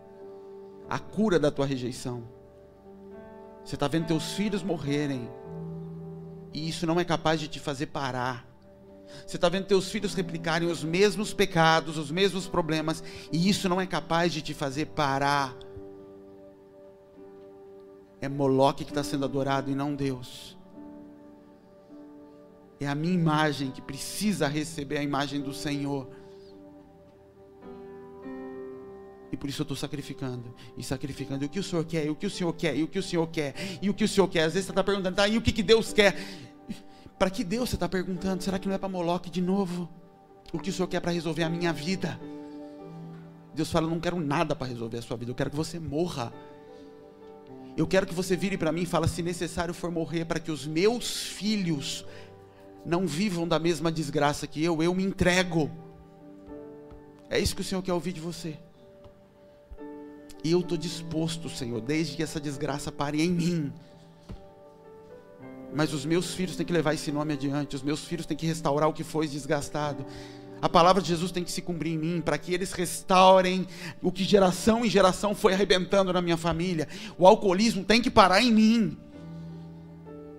a cura da tua rejeição. Você está vendo teus filhos morrerem, e isso não é capaz de te fazer parar. Você está vendo teus filhos replicarem os mesmos pecados, os mesmos problemas, e isso não é capaz de te fazer parar. É Moloque que está sendo adorado e não Deus. É a minha imagem que precisa receber a imagem do Senhor. E por isso eu estou sacrificando. E sacrificando. E o que o Senhor quer? E o que o Senhor quer? E o que o Senhor quer? E o que o Senhor quer? Às vezes você está perguntando, tá, e o que Deus quer? Para que Deus você está perguntando? Será que não é para Moloque de novo? O que o Senhor quer para resolver a minha vida? Deus fala, eu não quero nada para resolver a sua vida. Eu quero que você morra. Eu quero que você vire para mim e fale, se necessário for morrer para que os meus filhos não vivam da mesma desgraça que eu me entrego. É isso que o Senhor quer ouvir de você. E eu estou disposto, Senhor, desde que essa desgraça pare em mim. Mas os meus filhos têm que levar esse nome adiante. Os meus filhos têm que restaurar o que foi desgastado. A palavra de Jesus tem que se cumprir em mim, para que eles restaurem o que geração em geração foi arrebentando na minha família. O alcoolismo tem que parar em mim.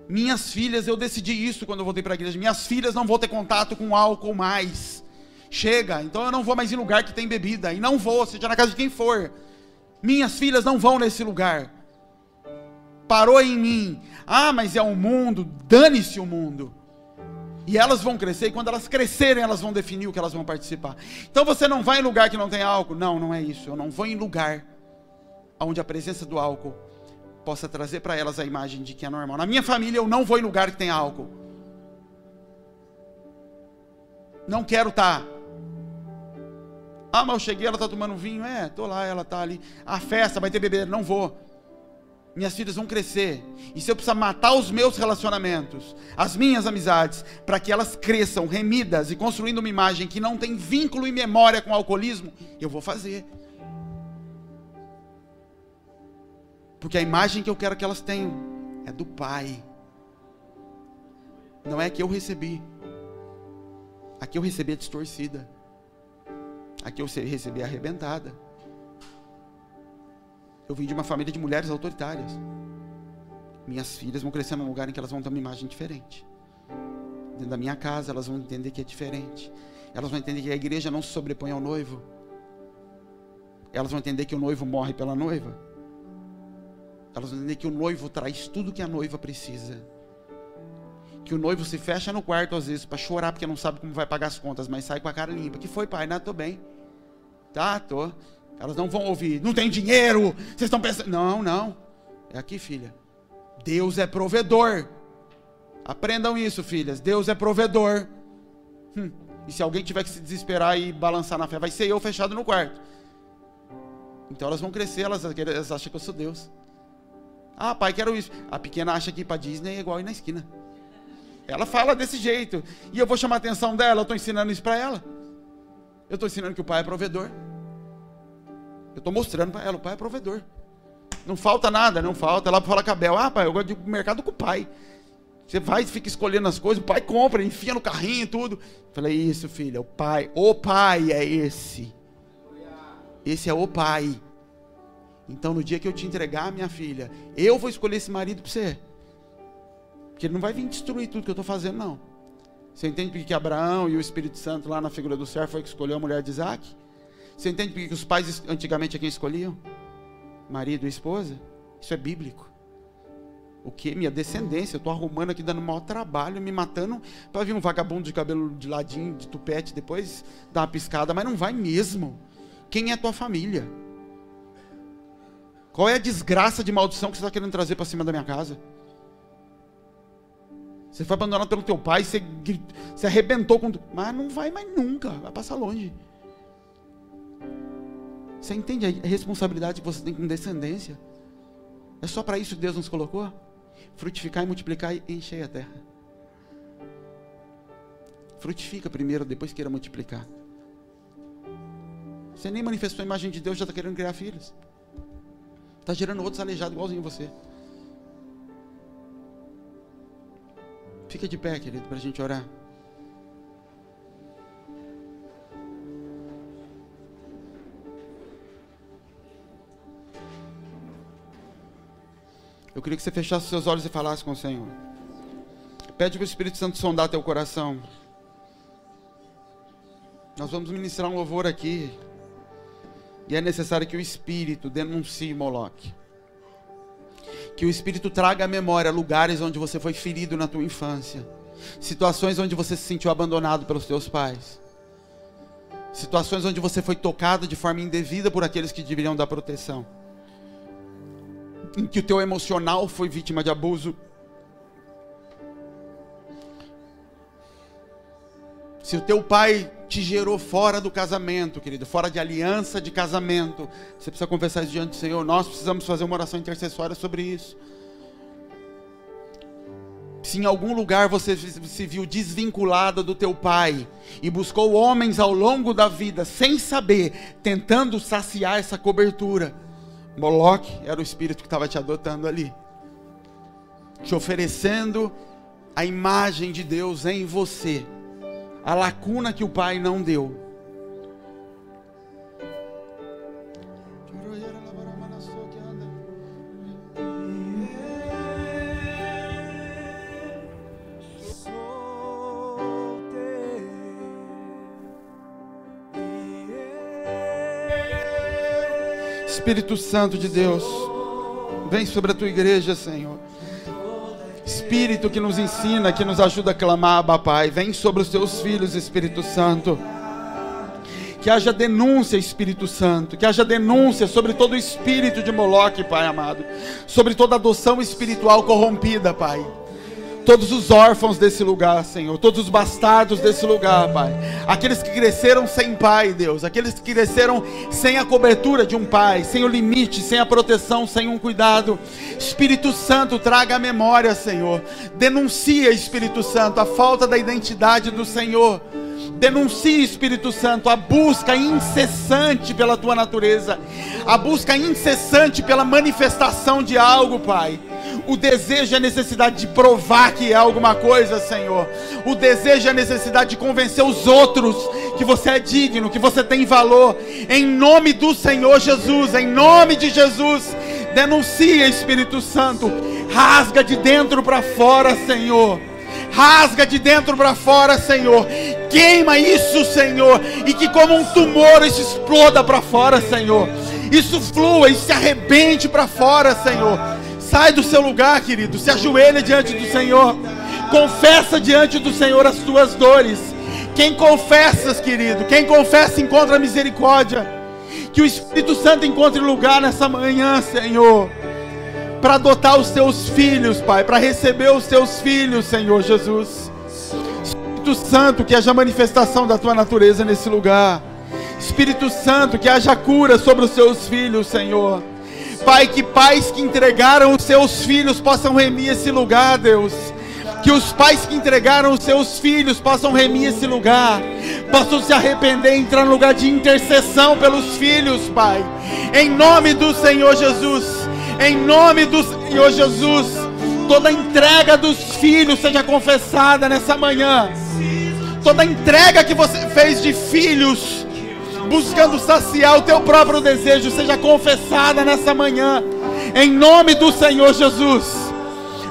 Minhas filhas, eu decidi isso quando eu voltei para a igreja, minhas filhas não vão ter contato com álcool mais. Chega, então eu não vou mais em lugar que tem bebida, e não vou, seja na casa de quem for. Minhas filhas não vão nesse lugar. Parou em mim. Ah, mas é o mundo, dane-se o mundo. E elas vão crescer, e quando elas crescerem, elas vão definir o que elas vão participar. Então você não vai em lugar que não tem álcool? Não, não é isso. Eu não vou em lugar onde a presença do álcool possa trazer para elas a imagem de que é normal. Na minha família, eu não vou em lugar que tem álcool. Não quero estar. Ah, mas eu cheguei, ela está tomando vinho. Estou lá, ela está ali. A festa, vai ter bebê. Não vou. Minhas filhas vão crescer. E se eu precisar matar os meus relacionamentos, as minhas amizades, para que elas cresçam remidas e construindo uma imagem que não tem vínculo e memória com o alcoolismo, eu vou fazer. Porque a imagem que eu quero que elas tenham é do Pai. Não é a que eu recebi. A que eu recebi é distorcida. A que eu recebi é arrebentada. Eu vim de uma família de mulheres autoritárias. Minhas filhas vão crescer num lugar em que elas vão ter uma imagem diferente. Dentro da minha casa, elas vão entender que é diferente. Elas vão entender que a igreja não se sobrepõe ao noivo. Elas vão entender que o noivo morre pela noiva. Elas vão entender que o noivo traz tudo que a noiva precisa. Que o noivo se fecha no quarto às vezes para chorar porque não sabe como vai pagar as contas, mas sai com a cara limpa. Que foi, pai? Não, tô bem. Tá, tô. Elas não vão ouvir. Não tem dinheiro. Vocês estão pensando. Não, não. É aqui, filha. Deus é provedor. Aprendam isso, filhas. Deus é provedor. E se alguém tiver que se desesperar e balançar na fé, vai ser eu fechado no quarto. Então elas vão crescer, elas acham que eu sou Deus. Ah, pai, quero isso. A pequena acha que ir para Disney é igual ir na esquina. Ela fala desse jeito. E eu vou chamar a atenção dela. Eu estou ensinando isso para ela. Eu estou ensinando que o pai é provedor. Eu estou mostrando para ela, o pai é provedor. Não falta nada, não falta. Ela fala com a Bel, ah, pai, eu gosto de ir pro mercado com o pai. Você vai e fica escolhendo as coisas, o pai compra, enfia no carrinho e tudo. Eu falei, isso, filha, o pai é esse. Esse é o pai. Então, no dia que eu te entregar, minha filha, eu vou escolher esse marido para você. Porque ele não vai vir destruir tudo que eu estou fazendo, não. Você entende porque que Abraão e o Espírito Santo, lá na figura do servo, foi que escolheu a mulher de Isaac? Você entende porque que os pais, antigamente, é quem escolhiam? Marido e esposa? Isso é bíblico. O que? Minha descendência. Eu estou arrumando aqui, dando maior trabalho, me matando, para vir um vagabundo de cabelo de ladinho, de tupete, depois dar uma piscada, mas não vai mesmo. Quem é a tua família? Qual é a desgraça de maldição que você está querendo trazer para cima da minha casa? Você foi abandonado pelo teu pai, você arrebentou com... Mas não vai mais nunca, vai passar longe. Você entende a responsabilidade que você tem com descendência? É só para isso que Deus nos colocou? Frutificar e multiplicar e encher a terra. Frutifica primeiro, depois queira multiplicar. Você nem manifestou a imagem de Deus, já está querendo criar filhos. Está gerando outros aleijados igualzinho você. Fica de pé, querido, para a gente orar. Eu queria que você fechasse seus olhos e falasse com o Senhor. Pede para o Espírito Santo sondar teu coração. Nós vamos ministrar um louvor aqui. E é necessário que o Espírito denuncie Moloque. Que o Espírito traga à memória lugares onde você foi ferido na tua infância. Situações onde você se sentiu abandonado pelos teus pais. Situações onde você foi tocado de forma indevida por aqueles que deveriam dar proteção. Em que o teu emocional foi vítima de abuso. Se o teu pai te gerou fora do casamento, querido, fora de aliança de casamento, você precisa confessar isso diante do Senhor. Nós precisamos fazer uma oração intercessória sobre isso. Se em algum lugar você se viu desvinculada do teu pai e buscou homens ao longo da vida sem saber, tentando saciar essa cobertura, Moloque era o espírito que estava te adotando ali, te oferecendo a imagem de Deus em você, a lacuna que o pai não deu. Espírito Santo de Deus, vem sobre a tua igreja, Senhor. Espírito que nos ensina, que nos ajuda a clamar, Abba, Pai, vem sobre os teus filhos, Espírito Santo. Que haja denúncia, Espírito Santo, que haja denúncia sobre todo o espírito de Moloque, Pai amado, sobre toda adoção espiritual corrompida, Pai. Todos os órfãos desse lugar, Senhor, todos os bastardos desse lugar, Pai, aqueles que cresceram sem pai, Deus, aqueles que cresceram sem a cobertura de um pai, sem o limite, sem a proteção, sem um cuidado. Espírito Santo, traga a memória, Senhor. Denuncia, Espírito Santo, a falta da identidade do Senhor. Denuncia, Espírito Santo, a busca incessante pela tua natureza, a busca incessante pela manifestação de algo, Pai. O desejo e a necessidade de provar que é alguma coisa, Senhor. O desejo e a necessidade de convencer os outros que você é digno, que você tem valor. Em nome do Senhor Jesus, em nome de Jesus, denuncia, Espírito Santo. Rasga de dentro para fora, Senhor. Rasga de dentro para fora, Senhor. Queima isso, Senhor. E que como um tumor isso exploda para fora, Senhor. Isso flua e se arrebente para fora, Senhor. Sai do seu lugar, querido. Se ajoelha diante do Senhor. Confessa diante do Senhor as tuas dores. Quem confessa, querido, quem confessa encontra misericórdia. Que o Espírito Santo encontre lugar nessa manhã, Senhor, para adotar os teus filhos, Pai, para receber os teus filhos, Senhor Jesus. Espírito Santo, que haja manifestação da tua natureza nesse lugar. Espírito Santo, que haja cura sobre os teus filhos, Senhor. Pai, que pais que entregaram os seus filhos possam remir esse lugar, Deus. Que os pais que entregaram os seus filhos possam remir esse lugar, possam se arrepender e entrar no lugar de intercessão pelos filhos, Pai. Em nome do Senhor Jesus, em nome do Senhor Jesus, toda entrega dos filhos seja confessada nessa manhã. Toda entrega que você fez de filhos, buscando saciar o teu próprio desejo, seja confessada nessa manhã, em nome do Senhor Jesus.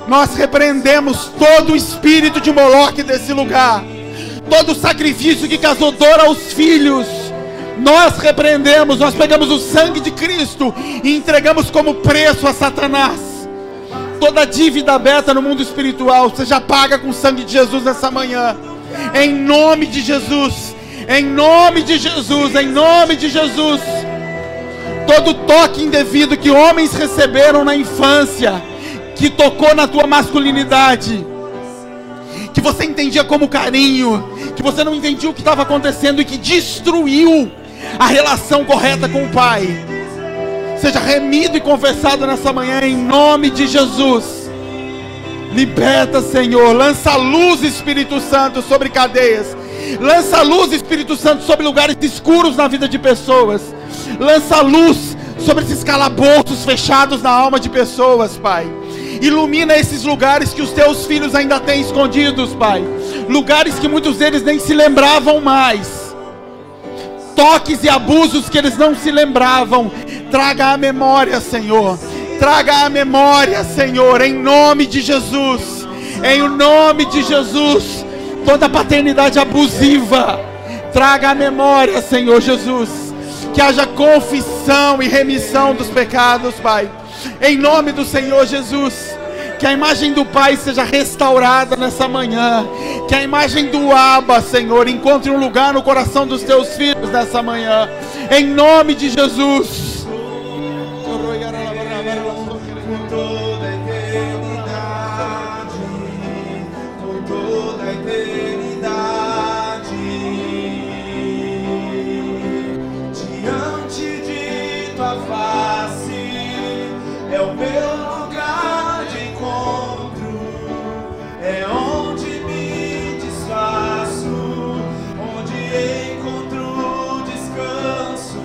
Nós repreendemos todo o espírito de Moloque desse lugar, todo sacrifício que causou dor aos filhos. Nós repreendemos, nós pegamos o sangue de Cristo e entregamos como preço a Satanás. Toda dívida aberta no mundo espiritual seja paga com o sangue de Jesus nessa manhã, em nome de Jesus. Em nome de Jesus, em nome de Jesus. Todo toque indevido que homens receberam na infância, que tocou na tua masculinidade, que você entendia como carinho, que você não entendia o que estava acontecendo e que destruiu a relação correta com o Pai, seja remido e confessado nessa manhã, em nome de Jesus. Liberta, Senhor. Lança luz, Espírito Santo, sobre cadeias. Lança luz, Espírito Santo, sobre lugares escuros na vida de pessoas. Lança luz sobre esses calabouços fechados na alma de pessoas, Pai. Ilumina esses lugares que os teus filhos ainda têm escondidos, Pai. Lugares que muitos deles nem se lembravam mais. Toques e abusos que eles não se lembravam. Traga a memória, Senhor. Traga a memória, Senhor, em nome de Jesus. Em nome de Jesus. Toda paternidade abusiva, traga a memória, Senhor Jesus. Que haja confissão e remissão dos pecados, Pai, em nome do Senhor Jesus. Que a imagem do Pai seja restaurada nessa manhã. Que a imagem do Abba, Senhor, encontre um lugar no coração dos teus filhos nessa manhã, em nome de Jesus. É o meu lugar de encontro, é onde me desfaço, onde encontro descanso.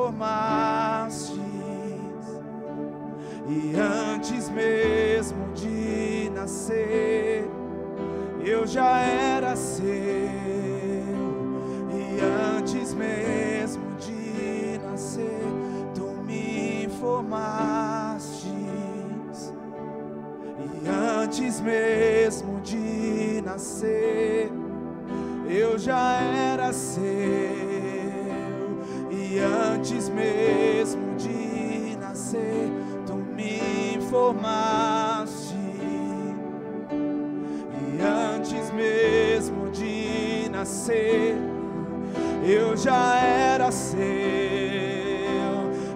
formastes, e antes mesmo de nascer, eu já era seu, e antes mesmo de nascer, tu me formastes, e antes mesmo de nascer, eu já era seu, e antes mesmo de nascer, tu me formaste, e antes mesmo de nascer, eu já era seu,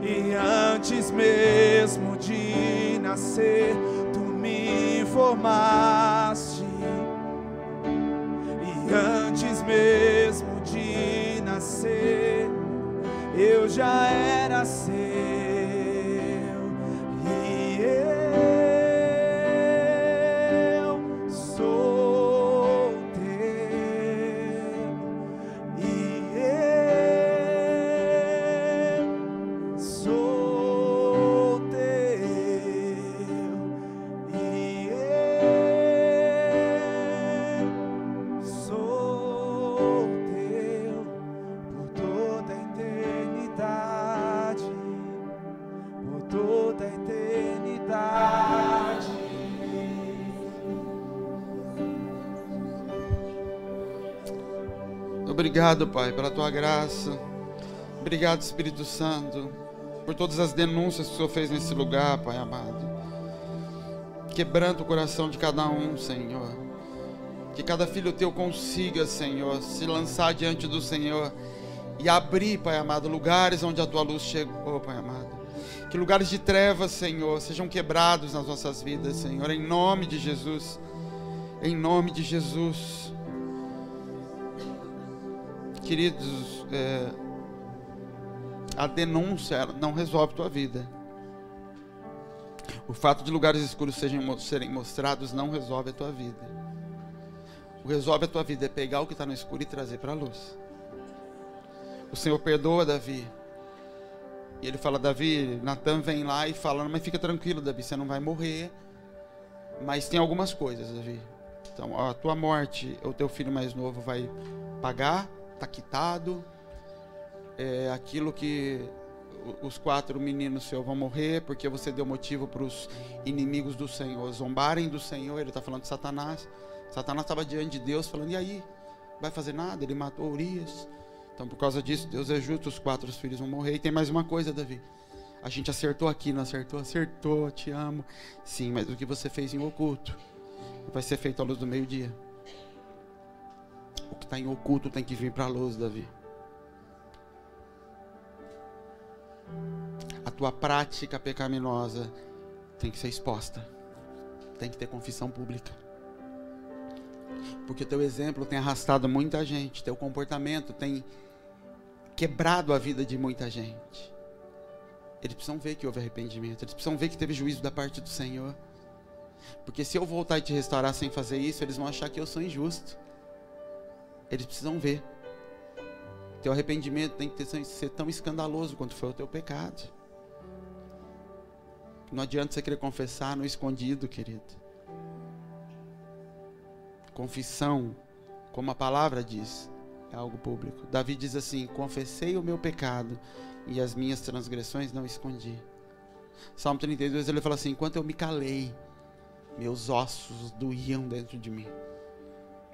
e antes mesmo de nascer, tu me formaste, e antes mesmo de nascer, eu já era seu, e eu sou teu, e eu sou teu, e eu sou teu por toda a eternidade, por toda a eternidade. Obrigado, Pai, pela Tua graça. Obrigado, Espírito Santo, por todas as denúncias que o Senhor fez nesse lugar, Pai amado. Quebranta o coração de cada um, Senhor. Que cada filho Teu consiga, Senhor, se lançar diante do Senhor e abrir, Pai amado, lugares onde a Tua luz chegou, Pai amado. Que lugares de trevas, Senhor, sejam quebrados nas nossas vidas, Senhor, em nome de Jesus. Em nome de Jesus. Queridos, a denúncia não resolve tua vida. O fato de lugares escuros serem mostrados não resolve a tua vida. O que resolve a tua vida é pegar o que está no escuro e trazer para a luz. O Senhor perdoa Davi. E ele fala, Davi, Natan vem lá e fala, mas fica tranquilo, Davi, você não vai morrer. Mas tem algumas coisas, Davi. Então, a tua morte, o teu filho mais novo vai pagar, está quitado. Aquilo que os 4 meninos seus vão morrer, porque você deu motivo para os inimigos do Senhor zombarem do Senhor. Ele está falando de Satanás. Satanás estava diante de Deus falando, e aí? Vai fazer nada? Ele matou Urias. Então por causa disso, Deus é justo, os 4 filhos vão morrer. E tem mais uma coisa, Davi. A gente acertou aqui, não acertou? Acertou, te amo. Sim, mas o que você fez em oculto vai ser feito à luz do meio-dia. O que está em oculto tem que vir para a luz, Davi. A tua prática pecaminosa tem que ser exposta. Tem que ter confissão pública. Porque teu exemplo tem arrastado muita gente. Teu comportamento tem quebrado a vida de muita gente. Eles precisam ver que houve arrependimento. Eles precisam ver que teve juízo da parte do Senhor. Porque se eu voltar e te restaurar sem fazer isso, eles vão achar que eu sou injusto. Eles precisam ver. Teu arrependimento tem que ser tão escandaloso quanto foi o teu pecado. Não adianta você querer confessar no escondido, querido. Confissão, como a palavra diz, é algo público. Davi diz assim, confessei o meu pecado e as minhas transgressões não escondi. Salmo 32, ele fala assim, enquanto eu me calei, meus ossos doíam dentro de mim.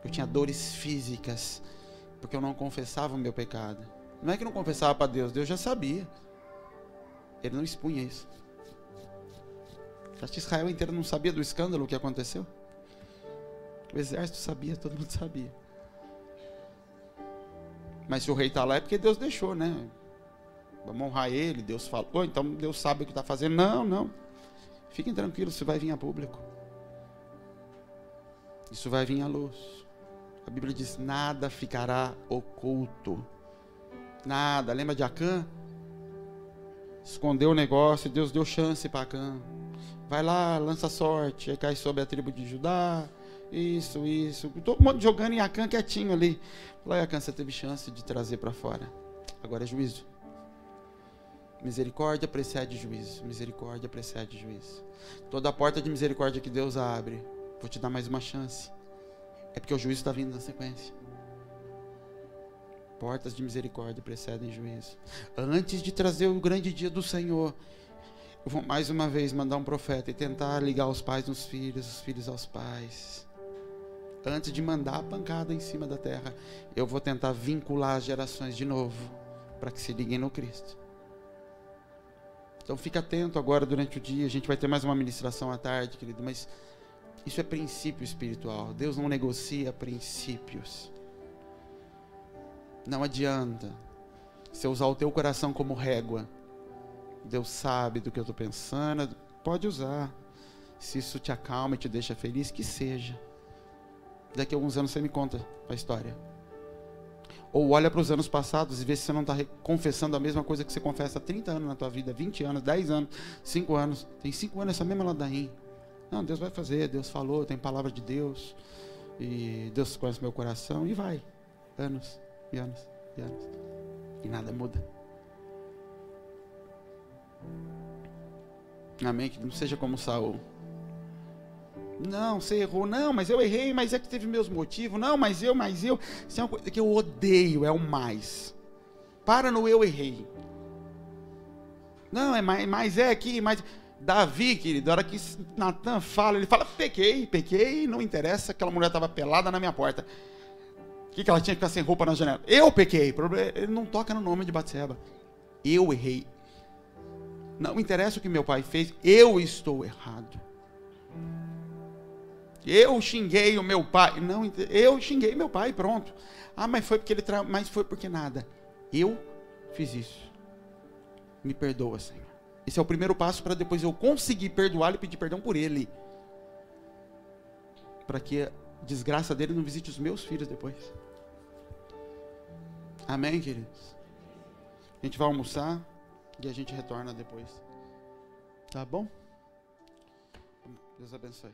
Eu tinha dores físicas, porque eu não confessava o meu pecado. Não é que eu não confessava para Deus, Deus já sabia. Ele não expunha isso. Acho que Israel inteiro não sabia do escândalo que aconteceu. O exército sabia, todo mundo sabia. Mas se o rei está lá é porque Deus deixou, né? Vamos honrar ele, Deus falou, então Deus sabe o que está fazendo. Não, não. Fiquem tranquilos, isso vai vir a público. Isso vai vir à luz. A Bíblia diz, nada ficará oculto. Nada. Lembra de Acã? Escondeu o negócio e Deus deu chance para Acã. Vai lá, lança sorte, aí cai sobre a tribo de Judá. Isso. Todo mundo jogando em Acã quietinho ali. Lá, Acã, você teve chance de trazer para fora. Agora é juízo. Misericórdia precede juízo. Misericórdia precede juízo. Toda porta de misericórdia que Deus abre, vou te dar mais uma chance. É porque o juízo está vindo na sequência. Portas de misericórdia precedem juízo. Antes de trazer o grande dia do Senhor, eu vou mais uma vez mandar um profeta e tentar ligar os pais nos filhos, os filhos aos pais. Antes de mandar a pancada em cima da terra, eu vou tentar vincular as gerações de novo, para que se liguem no Cristo. Então fica atento agora durante o dia. A gente vai ter mais uma ministração à tarde, querido, mas isso é princípio espiritual. Deus não negocia princípios. Não adianta você usar o teu coração como régua. Deus sabe do que eu estou pensando. Pode usar. Se isso te acalma e te deixa feliz, que seja. Daqui a alguns anos você me conta a história. Ou olha para os anos passados e vê se você não está confessando a mesma coisa que você confessa há 30 anos na tua vida, 20 anos, 10 anos, 5 anos. Tem 5 anos essa mesma ladainha. Não, Deus vai fazer, Deus falou, tem palavra de Deus. E Deus conhece meu coração. E vai. Anos, e anos, e anos. E nada muda. Amém? Que não seja como Saul. Não, você errou. Não, mas eu errei, mas é que teve meus motivos. Não, mas eu. Isso é uma coisa que eu odeio, é o mais. Para no eu errei. Não, é mais é aqui, mais... Davi, querido, a hora que Natan fala, ele fala, pequei, não interessa, aquela mulher estava pelada na minha porta. O que ela tinha que ficar sem roupa na janela? Eu pequei. Ele não toca no nome de Batseba. Eu errei. Não interessa o que meu pai fez, eu estou errado. Eu xinguei o meu pai. Não, eu xinguei meu pai, pronto. Ah, mas foi porque mas foi porque nada. Eu fiz isso. Me perdoa, Senhor. Esse é o primeiro passo para depois eu conseguir perdoá-lo e pedir perdão por ele. Para que a desgraça dele não visite os meus filhos depois. Amém, queridos? A gente vai almoçar e a gente retorna depois. Tá bom? Deus abençoe.